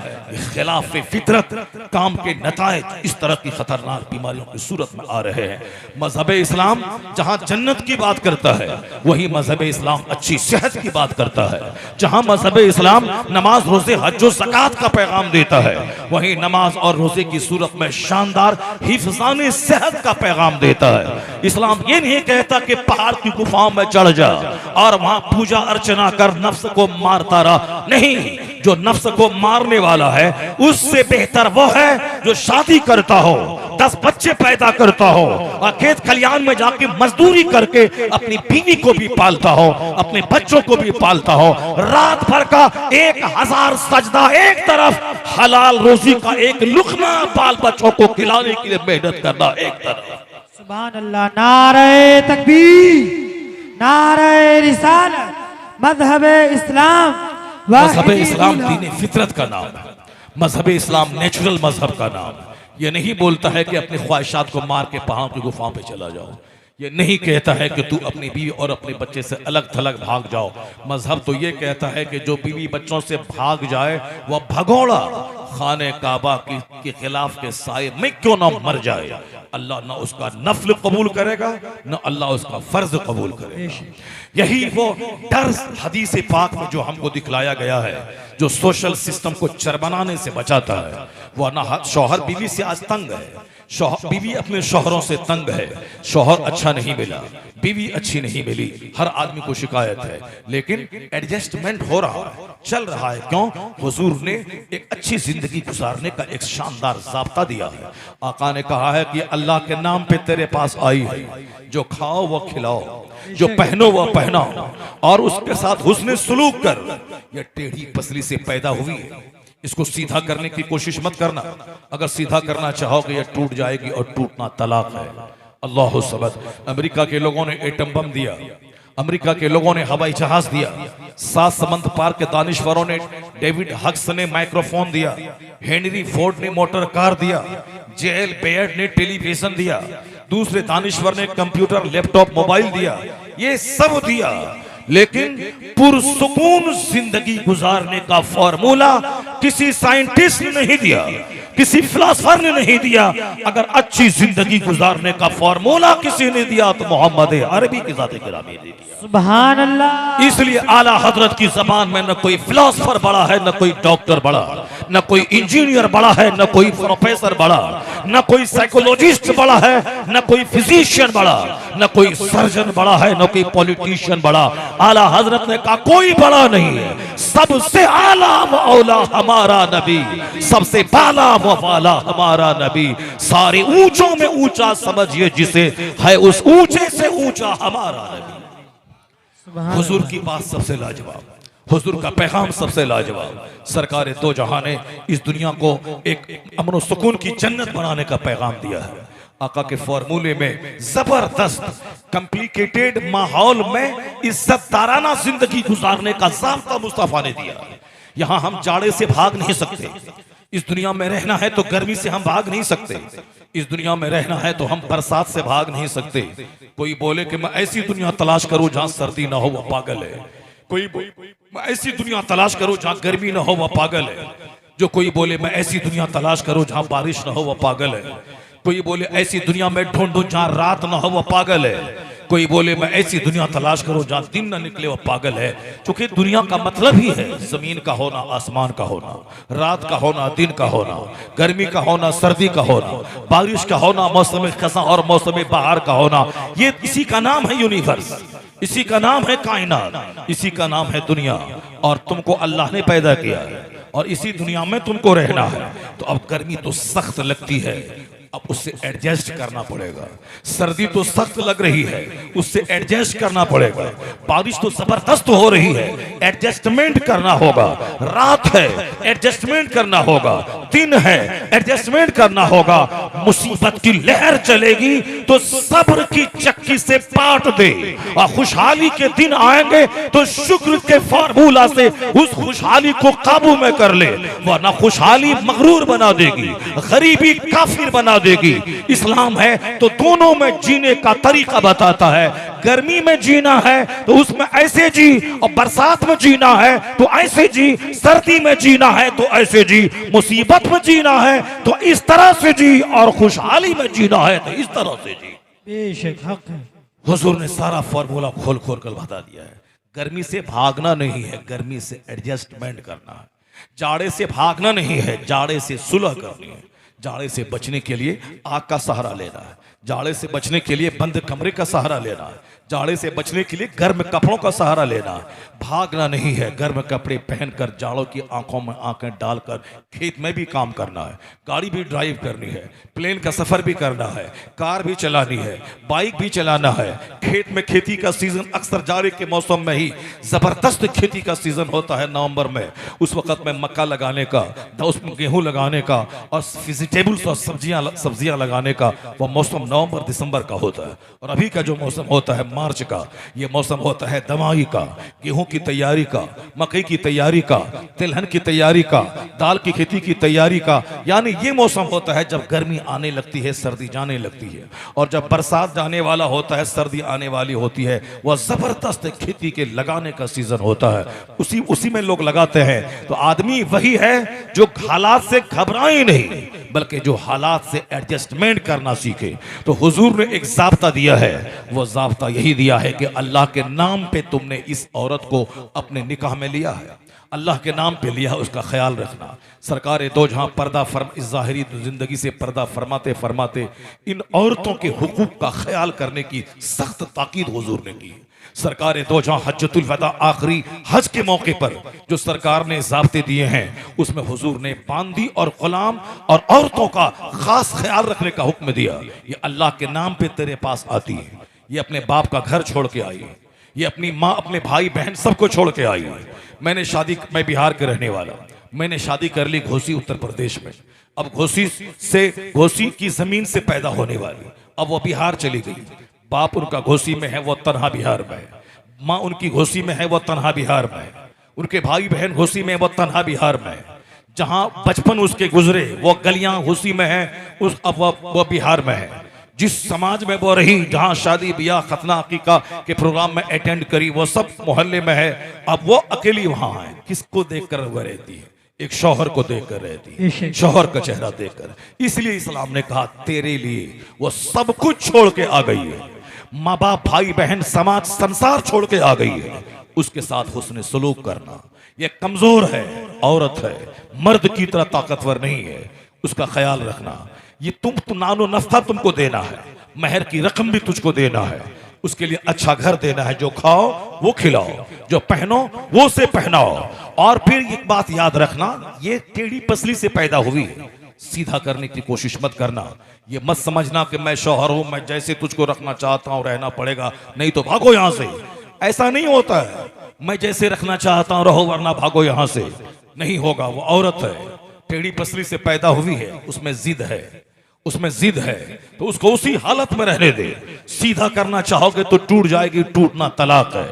खिलाफ फितरत काम के नतायज इस तरह की खतरनाक बीमारियों की सूरत में आ रहे हैं। मजहब इस्लाम जहां जन्नत की बात करता है, वही मजहब इस्लाम अच्छी सेहत की बात करता है। जहां मजहब इस्लाम नमाज रोजे हज और ज़कात का पैगाम देता है, वही नमाज और रोजे की सूरत में शानदार हिफ्ज़ाने सेहत का पैगाम देता है। इस्लाम ये नहीं कहता कि पहाड़ की गुफाओं में चढ़ जा और वहां पूजा अर्चना कर नफ्स को मारता रहा। नहीं, जो नफ्स को मारने वाला है उससे बेहतर वो है जो शादी करता हो, 10 बच्चे पैदा करता हो और खेत खलियान में जाके मजदूरी करके अपनी बीवी को भी पालता हो, अपने बच्चों को भी पालता हो। रात भर का 1000 सजदा एक तरफ, हलाल रोजी का एक लुकमा बाल बच्चों को खिलाने के लिए मेहनत करना एक तरफ। सुभान अल्लाह। नारे तकबीर, नारे रिसालत। मजहब इस्लाम, मजहब इस्लाम दीन फितरत का नाम है। मजहब इस्लाम नेचुरल मजहब का नाम है। ये नहीं बोलता है कि अपनी ख्वाहिशात को मार के पहाड़ों की गुफाओं पे चला जाओ। ये नहीं कहता है कि तू अपनी बीवी और अपने बच्चे से अलग थलग भाग जाओ। मजहब तो ये कहता है कि जो बीवी बच्चों से भाग जाए वह भगोड़ा खाने काबा के खिलाफ के साए में क्यों ना मर जाए, अल्लाह ना उसका नफल कबूल करेगा ना अल्लाह उसका फर्ज कबूल करेगा। यही वो डर हदीस पाक में जो हमको दिखलाया गया है, जो सोशल सिस्टम को चरमराने से बचाता है। वह ना शौहर बीवी से आज तंग है बीवी अपने शौहरों से तंग है, शौहर अच्छा नहीं मिला, बीवी अच्छी नहीं मिली, हर आदमी को शिकायत है, लेकिन एडजस्टमेंट हो रहा है, चल रहा है। क्यों? हुजूर ने एक अच्छी जिंदगी गुजारने का एक शानदार ज़ाब्ता दिया है। आका ने कहा है कि अल्लाह के नाम पे तेरे पास आई है, जो खाओ वो खिलाओ, जो पहनो वो पहनाओ, और उसके साथ हुस्न सुलूक कर। ये टेढ़ी पसली से पैदा हुई है, इसको सीधा करने की कोशिश मत करना। अगर सीधा करना चाहोगे ये टूट जाएगी, और टूटना तलाक है। अल्लाह सबद। अमेरिका के लोगों ने एटम बम दिया, अमेरिका के लोगों ने हवाई जहाज दिया, 7 समंदर पार के दानिश्वरों ने, डेविड हक्स ने माइक्रोफोन दिया, हेनरी फोर्ड ने मोटर कार दिया, जेएल बेयर्ड ने टेलीविजन दिया, दूसरे दानिश्वर ने कंप्यूटर, लैपटॉप, मोबाइल दिया। ये सब दिया, लेकिन पुरसुकून जिंदगी गुजारने का फॉर्मूला किसी साइंटिस्ट ने नहीं दिया, किसी फिलोसोफर ने नहीं दिया। अगर अच्छी जिंदगी गुजारने का फॉर्मूला किसी ने दिया तो मोहम्मद अरबी की ज़ात गिरामी ने दिया। सुभान अल्लाह। इसलिए आला हजरत की जबान में न कोई फिलोसोफर बड़ा है, न कोई डॉक्टर बड़ा, न कोई इंजीनियर बड़ा है, न कोई प्रोफेसर बड़ा, न कोई साइकोलॉजिस्ट बड़ा है, न कोई फिजिशियन बड़ा, न कोई सर्जन बड़ा है, न कोई पॉलिटिशियन बड़ा। आला हजरत ने कहा कोई बड़ा नहीं है, सबसे आला मौला हमारा नबी, सबसे बाला वाला हमारा नबी। सारे ऊंचों में ऊंचा समझिए जिसे है, उस ऊंचे से ऊंचा हमारा नबी। हुजूर की बात सबसे लाजवाब, हुजूर का पैगाम सबसे लाजवाब। सरकार दो जहां ने इस दुनिया को एक अमन सुकून की जन्नत बनाने का पैगाम दिया है। आका के फॉर्मूले में जबरदस्त कॉम्प्लिकेटेड माहौल में इज्जतदाराना जिंदगी गुजारने का ज़ाब्ता मुस्तफा ने दिया। यहाँ हम जाड़े से भाग नहीं सकते, इस दुनिया में रहना है तो गर्मी से हम भाग नहीं सकते, इस दुनिया में रहना है तो हम बरसात से भाग नहीं सकते। कोई बोले कि मैं ऐसी दुनिया तलाश करूं जहां सर्दी ना हो, वह पागल है। कोई मैं ऐसी दुनिया तलाश करूं जहां गर्मी ना हो, वह पागल है। जो कोई बोले मैं ऐसी दुनिया तलाश करूं जहां बारिश ना हो, वह पागल है। कोई बोले ऐसी दुनिया में ढूंढूं जहां रात ना हो, वह पागल है। कोई बोले मैं ऐसी दुनिया तलाश करूं जहां दिन ना निकले, वह पागल है। क्योंकि दुनिया का मतलब ही है जमीन का होना, आसमान का होना, रात का होना, दिन का होना, गर्मी का होना, सर्दी का होना, बारिश का होना, मौसम खज़ां और मौसम बहार का होना। ये इसी का नाम है यूनिवर्स, इसी का नाम है कायनात, इसी का नाम है दुनिया। और तुमको अल्लाह ने पैदा किया है और इसी दुनिया में तुमको रहना है। तो अब गर्मी तो सख्त लगती है, अब उससे एडजस्ट करना पड़ेगा। सर्दी तो सख्त लग रही है, उससे एडजस्ट करना पड़ेगा। बारिश तो जबरदस्त हो रही है, एडजस्टमेंट करना होगा। रात है, एडजस्टमेंट करना होगा। दिन है, एडजस्टमेंट करना होगा। मुसीबत की लहर चलेगी तो सब्र की चक्की से पाट दे, और खुशहाली के दिन आएंगे तो शुक्र के फार्मूला से उस खुशहाली को काबू में कर ले, वरना खुशहाली मगरूर बना देगी, गरीबी काफिर बना देगी। इस्लाम है तो दोनों में जीने का तरीका बताता है। गर्मी में जीना है तो उसमें ऐसे जी, और बरसात में जीना है तो ऐसे जी, सर्दी में जीना है तो ऐसे जी, मुसीबत में जीना है तो इस तरह से जी, और खुशहाली में जीना है तो इस तरह से जी। बेशक हक है। हुजूर ने सारा फॉर्मूला खोल खोल कर बता दिया है। गर्मी से भागना नहीं है, गर्मी से एडजस्टमेंट करना है। जाड़े से भागना नहीं है, जाड़े से सुलह करनी है। जाड़े से बचने के लिए आग का सहारा लेना है, जाड़े से बचने के लिए बंद कमरे का सहारा लेना है, जाड़े से बचने के लिए गर्म कपड़ों का सहारा लेना है। भागना नहीं है, गर्म कपड़े पहनकर जाड़ों की आंखों में आंखें डालकर खेत में भी काम करना है, गाड़ी भी ड्राइव करनी है, प्लेन का सफर भी करना है, कार भी चलानी है, बाइक भी चलाना है। खेत में खेती का सीजन अक्सर जाड़े के मौसम में ही जबरदस्त खेती का सीजन होता है, नवंबर में। उस वक्त में मक्का लगाने का, उसमें गेहूं लगाने का और वेजिटेबल्स और सब्जियां लगाने का वह मौसम नवंबर दिसंबर का होता है। और अभी का जो मौसम होता है मार्च का, ये मौसम होता है दमाई का, गेहूं की तैयारी का, मकई की तैयारी का, तिलहन की तैयारी का, दाल की खेती की तैयारी का। यानी ये मौसम होता है जब गर्मी आने लगती है, सर्दी जाने लगती है, और जब बरसात जाने वाला होता है, सर्दी आने वाली होती है। वह जबरदस्त खेती के लगाने का सीजन होता है, उसी में लोग लगाते हैं। तो आदमी वही है जो हालात से घबराए नहीं, बल्कि जो हालात से एडजस्टमेंट करना सीखे। तो हुजूर ने एक ज़ाब्ता दिया है, वो ज़ाब्ता यही दिया है कि अल्लाह के नाम पे तुमने इस औरत को अपने निकाह में लिया है, अल्लाह के नाम पे लिया, उसका ख्याल रखना। सरकार दो जहां पर्दा इस ज़ाहिरी जिंदगी से पर्दा फरमाते फरमाते इन औरतों के हुकूक का ख्याल करने की सख्त ताकीद हुजूर ने की। सरकार दो जहां हज्जतुल वदा आखिरी हज के मौके पर जो सरकार ने ज़ाब्ते दिए हैं उसमें हुजूर ने बांदी और गुलाम और औरतों का खास ख्याल रखने का हुक्म दिया। ये अल्लाह के नाम पे तेरे पास आती है, ये अपने बाप का घर छोड़ के आई है, ये अपनी माँ अपने भाई बहन सबको छोड़ के आई है। मैं बिहार के रहने वाला, मैंने शादी कर ली घोसी उत्तर प्रदेश में। अब घोसी की जमीन से पैदा होने वाली, अब वो बिहार चली गई। बाप उनका घोसी में है, वो तन्हा बिहार में। माँ उनकी घोसी में है, वो तन्हा बिहार में। उनके भाई बहन घोसी में, वो तन्हा बिहार में। जहां बचपन उसके गुजरे वो गलियां घोसी में है, अब वो बिहार में है। जिस समाज में वो रही, जहां शादी ब्याह खतना अकीका के प्रोग्राम में अटेंड करी, वो सब मोहल्ले में है। अब वो अकेली वहां है। किसको देखकर वो रहती है? एक शौहर को देखकर रहती है, शौहर का चेहरा देखकर। इसलिए इस्लाम ने कहा तेरे लिए वो सब कुछ छोड़ के आ गई है। माँ बाप भाई बहन समाज संसार छोड़ के आ गई है। उसके साथ हुस्न सलूक करना। ये कमजोर है, औरत है, मर्द की तरह ताकतवर नहीं है, उसका ख्याल रखना। ये तुम नानो नफ्ता तुमको देना है, महर की रकम भी तुझको देना है, उसके लिए अच्छा घर देना है, जो खाओ वो खिलाओ, जो पहनो वो से पहनाओ। और फिर एक बात याद रखना, ये टेढ़ी पसली से पैदा हुई, सीधा करने की कोशिश मत करना। ये मत समझना कि मैं शौहर हूं, मैं जैसे तुझको रखना चाहता हूं रहना पड़ेगा, नहीं तो भागो यहां से। ऐसा नहीं होता है, मैं जैसे रखना चाहता हूं रहो वरना भागो यहां से, नहीं होगा। वो औरत है, टेढ़ी पसली से पैदा हुई है, उसमें जिद है, उसमें जिद है, तो उसको उसी हालत में रहने दे। सीधा करना चाहोगे तो टूट जाएगी, टूटना तलाक है।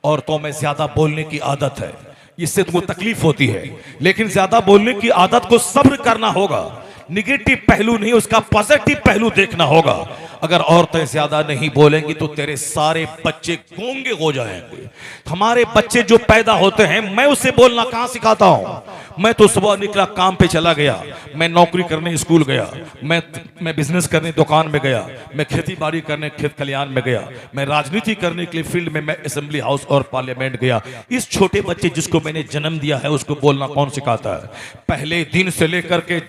औरतों में ज्यादा बोलने की आदत है, इससे तुमको तकलीफ होती है, लेकिन ज्यादा बोलने की आदत को सब्र करना होगा। निगेटिव पहलू नहीं, उसका पॉजिटिव पहलू देखना होगा। अगर औरतें ज्यादा नहीं बोलेंगी तो तेरे सारे बच्चे गूंगे हो जाएंगे। हमारे बच्चे जो पैदा होते हैं, मैं उसे बोलना कहां सिखाता हूं? मैं तो सुबह निकला काम पे चला गया, मैं नौकरी करने स्कूल गया, मैं बिजनेस करने दुकान में गया, मैं खेती बाड़ी करने खेत खलियान में गया, मैं राजनीति करने के लिए फील्ड में मैं असेंबली हाउस और पार्लियामेंट गया। इस छोटे बच्चे जिसको मैंने जन्म दिया है उसको बोलना कौन सिखाता है? पहले दिन से लेकर के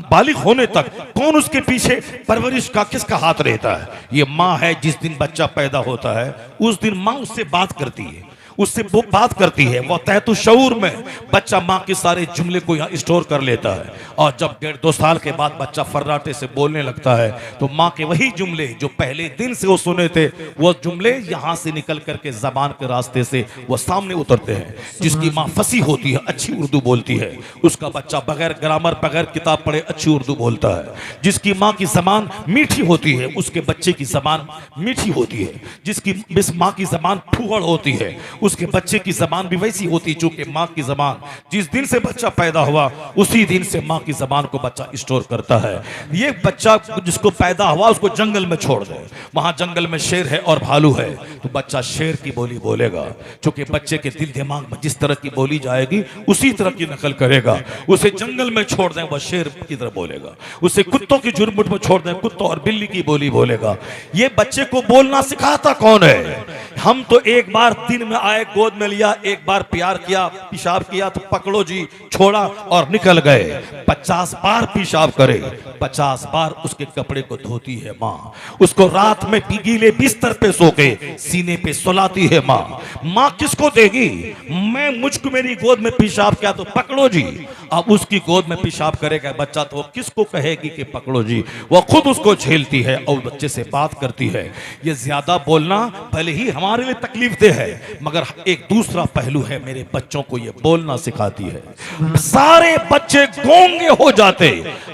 बालिग होने तक कौन उसके पीछे परवरिश का किसका हाथ रहता है? ये माँ है। जिस दिन बच्चा पैदा होता है उस दिन माँ उससे बात करती है, उससे वो बात करती है। वो तहत शऊर में बच्चा माँ के सारे जुमले को यहाँ स्टोर कर लेता है, और जब 1.5-2 साल के बाद बच्चा फर्राटे से बोलने लगता है तो माँ के वही जुमले जो पहले दिन से वो सुने थे, वो जुमले यहाँ से निकल करके जबान के रास्ते से वो सामने उतरते हैं। जिसकी माँ फसी होती है, अच्छी उर्दू बोलती है, उसका बच्चा बगैर ग्रामर बगैर किताब पढ़े अच्छी उर्दू बोलता है। जिसकी माँ की जबान मीठी होती है उसके बच्चे की जबान मीठी होती है। जिस माँ की जबान फूहड़ होती है उसके बच्चे की जबान भी वैसी होती, चूंकि माँ की जबान जिस दिन से बच्चा पैदा हुआ उसी दिन से माँ की जबान को बच्चा स्टोर करता है। ये बच्चा जिसको पैदा हुआ उसको जंगल में छोड़ दे, वहां जंगल में शेर है और भालू है, तो बच्चा शेर की बोली बोलेगा, क्योंकि बच्चे के दिल दिमाग में जिस तरह की बोली जाएगी उसी तरह की नकल करेगा। उसे जंगल में छोड़ दें वह शेर की तरह बोलेगा, उसे कुत्तों की झुरमुट में छोड़ दें कुत्तों और बिल्ली की बोली बोलेगा। ये बच्चे को बोलना सिखाता कौन है? हम तो एक बार दिन में आए, गोद में लिया, एक बार प्यार किया, पेशाब किया तो पकड़ो जी, छोड़ा और निकल गए। 50 बार पेशाब करे, 50 बार उसके कपड़े को धोती है माँ, उसको रात में गीले बिस्तर पे सो के सीने पे सुलाती है माँ। माँ किसको देगी? मुझको मेरी गोद में पेशाब किया तो पकड़ो जी। अब उसकी गोद में पेशाब करेगा बच्चा तो किसको कहेगी कि पकड़ो जी? वो खुद उसको झेलती है और बच्चे से बात करती है। ये ज्यादा बोलना भले ही हमारे लिए तकलीफ दे है, मगर एक दूसरा पहलू है, मेरे बच्चों को ये बोलना सिखाती है। सारे बच्चे गूंगे हो जाते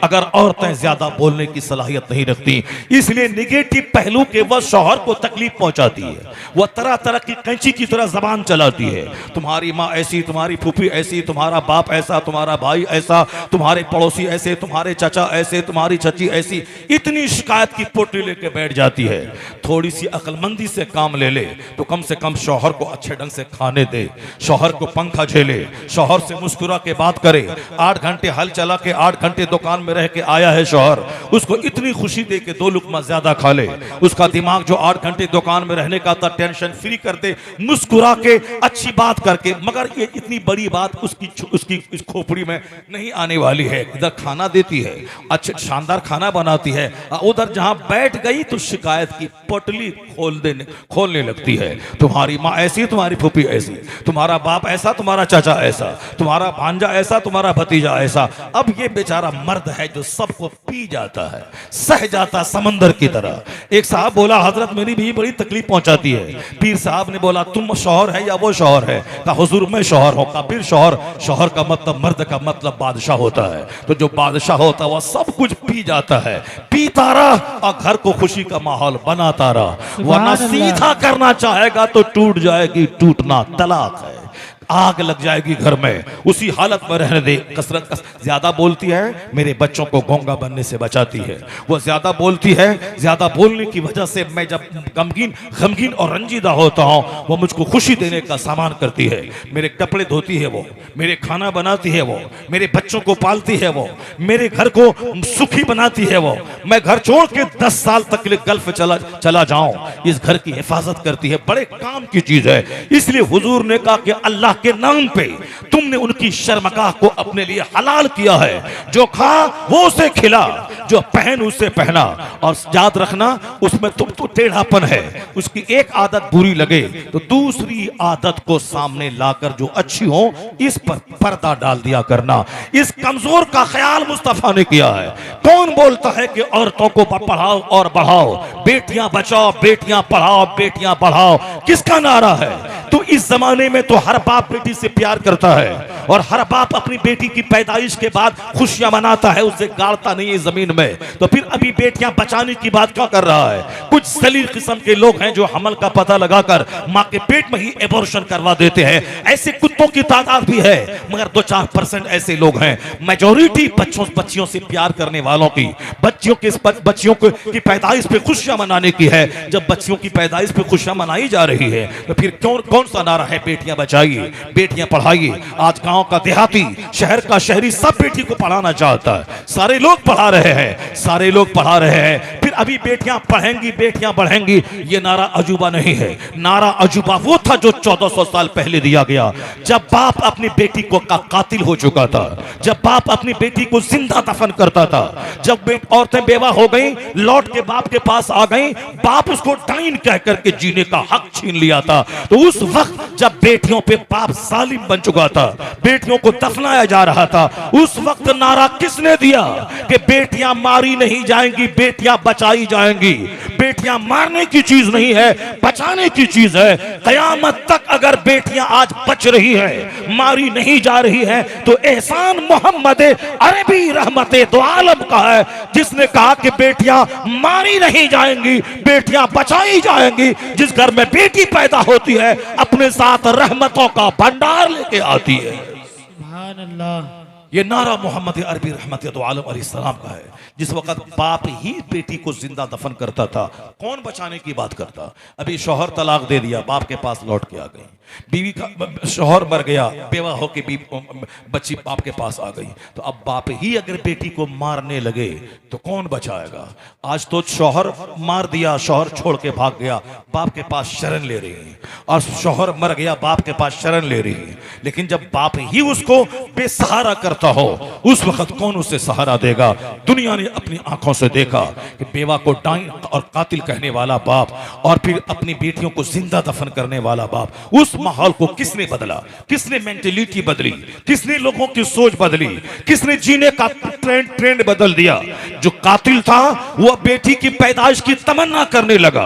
अगर औरतें ज्यादा बोलने की सलाहियत नहीं रखती। इसलिए निगेटिव पहलू के वह शौहर को तकलीफ पहुंचाती है, वह तरह तरह की कैंची की तरह जबान चलाती है। तुम्हारी माँ ऐसी, तुम्हारी फूफी ऐसी, तुम्हारा बाप ऐसा, तुम्हारा भाई ऐसा, तुम्हारे पड़ोसी ऐसे, तुम्हारे चाचा ऐसे, तुम्हारी चाची ऐसी, इतनी शिकायत की पोटली लेके बैठ जाती है। थोड़ी सी अक्लमंदी से काम ले ले तो कम से कम शौहर को अच्छे ढंग से खाने दे, शौहर को पंखा झेले, शौहर से मुस्कुरा के बात करे। 8 घंटे हल चला के 8 घंटे दुकान में रह के आया है शौहर, उसको इतनी खुशी दे के 2 लुकमा ज्यादा खा ले। उसका दिमाग जो 8 घंटे दुकान में रहने का था टेंशन फ्री कर दे, मुस्कुरा के अच्छी बात करके। मगर ये इतनी बड़ी बात उसकी इस खोपड़ी में नहीं आने वाली है। इधर खाना देती है, अच्छा शानदार खाना बनाती है, उधर जहां बैठ गई तो शिकायत की पोटली खोलने लगती है। तुम्हारी माँ ऐसी, तुम्हारी फूफी ऐसी, तुम्हारा बाप ऐसा, तुम्हारा चाचा ऐसा, तुम्हारा भांजा ऐसा, तुम्हारा भतीजा ऐसा। अब ये बेचारा मर्द है जो सबको पी जाता है, सह जाता समंदर की तरह। एक साहब बोला, हजरत मेरी भी बड़ी तकलीफ पहुंचाती है। पीर साहब ने बोला, तुम शौहर है या वो शौहर है? कहा हुजूर मैं शौहर हूं। कहा फिर शौहर का मतलब, मर्द का मतलब बादशाह होता है। तो जो बादशाह होता है वह सब कुछ पी जाता है, पीता रहा और घर को खुशी का माहौल बनाता रहा। वरना सीधा करना चाहेगा तो टूट जाएगी, टूटना तलाक है, आग लग जाएगी घर में, उसी हालत में रहने दे। कसरत ज्यादा बोलती है, मेरे बच्चों को गोंगा बनने से बचाती है। वो ज्यादा बोलती है, ज्यादा बोलने की वजह से मैं जब गमगीन और रंजीदा होता हूं, वो मुझको खुशी देने का सामान करती है। मेरे कपड़े धोती है वो, मेरे खाना बनाती है वो, मेरे बच्चों को पालती है वो, मेरे घर को सुखी बनाती है वो। मैं घर छोड़ के 10 साल तक के लिए गल्फ चला जाऊं, इस घर की हिफाजत करती है। बड़े काम की चीज है। इसलिए हुजूर ने कहा कि अल्लाह के नाम पे तुमने उनकी शर्मगाह को अपने लिए हलाल किया है। जो खा वो उसे खिला, जो पहन उसे पहना। और याद रखना उसमें तुम तो टेढ़ापन है, उसकी एक आदत बुरी लगे तो दूसरी आदत को सामने लाकर जो अच्छी हो इस पर पर्दा डाल दिया करना। इस कमजोर का ख्याल मुस्तफा ने किया है। कौन बोलता है कि औरतों को पढ़ाओ और बढ़ाओ, बेटियां बचाओ, बेटियां पढ़ाओ, बेटियां बढ़ाओ, किसका नारा है? तो इस जमाने में तो हर बाप बेटी से प्यार करता है और हर बाप अपनी बेटी की पैदाइश के बाद खुशियां मनाता है, उसे गाड़ता नहीं है जमीन में। तो फिर अभी बेटियां बचाने की बात क्या कर रहा है? कुछ जलील किस्म के लोग हैं जो हमल का पता लगाकर मां के पेट में ही एबॉर्शन करवा देते हैं। ऐसे कुत्तों की तादाद भी है, मगर 2-4% ऐसे लोग हैं। मेजॉरिटी बच्चियों से प्यार करने वालों की, बच्चियों की पैदाइश पे खुशियां मनाने की है। जब बच्चियों की पैदाइश पे खुशियां मनाई जा रही है तो फिर कौन सा नारा है? बेटियां बचाइए, बेटियां पढ़ाइए। आज गांव का देहाती, शहर का शहरी सब बेटी को पढ़ाना चाहता है। सारे लोग पढ़ा रहे हैं, सारे लोग पढ़ा रहे हैं। फिर अभी बेटियां पढ़ेंगी, बेटियां बढ़ेंगी, ये नारा अजूबा नहीं है। नारा अजूबा वो था जो 1400 साल पहले दिया गया, जब बाप अपनी बेटी को कातिल हो चुका था, जब बाप अपनी बेटी को जिंदा दफन करता था, जब औरतें बेवा हो गई, लौट के बाप के पास आ गई, बाप उसको डाइन कह करके जीने का हक छीन लिया था। तो उस वक्त जब बेटियों पे बाप जालिम बन चुका था, बेटियों को दफनाया जा रहा था, उस वक्त नारा किसने दिया कि बेटियां मारी नहीं जाएंगी, बेटियां बचाई जाएंगी। बेटियां मारने की चीज नहीं है, बचाने की चीज है। कयामत तक अगर बेटियां आज बच रही है, मारी नहीं जा रही है, तो एहसान मोहम्मद अरबी रहमते दो आलम का है, जिसने कहा कि बेटियां मारी नहीं जाएंगी, बेटियां बचाई जाएंगी। जिस घर में बेटी पैदा होती है अपने साथ रहमतों का भंडार लेके आती है। सुभान अल्लाह। ये नारा मोहम्मद अरबी रहमत दो आलम अलैहिस्सलाम का है। जिस वक्त बाप ही बेटी को जिंदा दफन करता था, कौन बचाने की बात करता? अभी शौहर तलाक दे दिया, बाप के पास लौट के आ गई, बीवी का शौहर मर गया, बेवा होके बच्ची बाप के पास आ गई, तो अब बाप ही अगर बेटी को मारने लगे तो कौन बचाएगा? आज तो शौहर मार दिया, शौहर छोड़ के भाग गया, बाप के पास शरण ले रही है, और शौहर मर गया, बाप के पास शरण ले रही है। लेकिन जब बाप ही उसको बेसहारा करता हो, उस वक्त कौन उसे सहारा देगा? दुनिया ने अपनी आंखों से देखा कि बेवा को डाइन और कातिल कहने वाला बाप, और फिर अपनी बेटियों को जिंदा दफन करने वाला बाप। उस माहौल को किसने बदला? किसने मेंटेलिटी बदली? किसने लोगों की सोच बदली? किसने जीने का ट्रेंड बदल दिया? जो कातिल था वो बेटी की पैदाइश की तमन्ना करने लगा।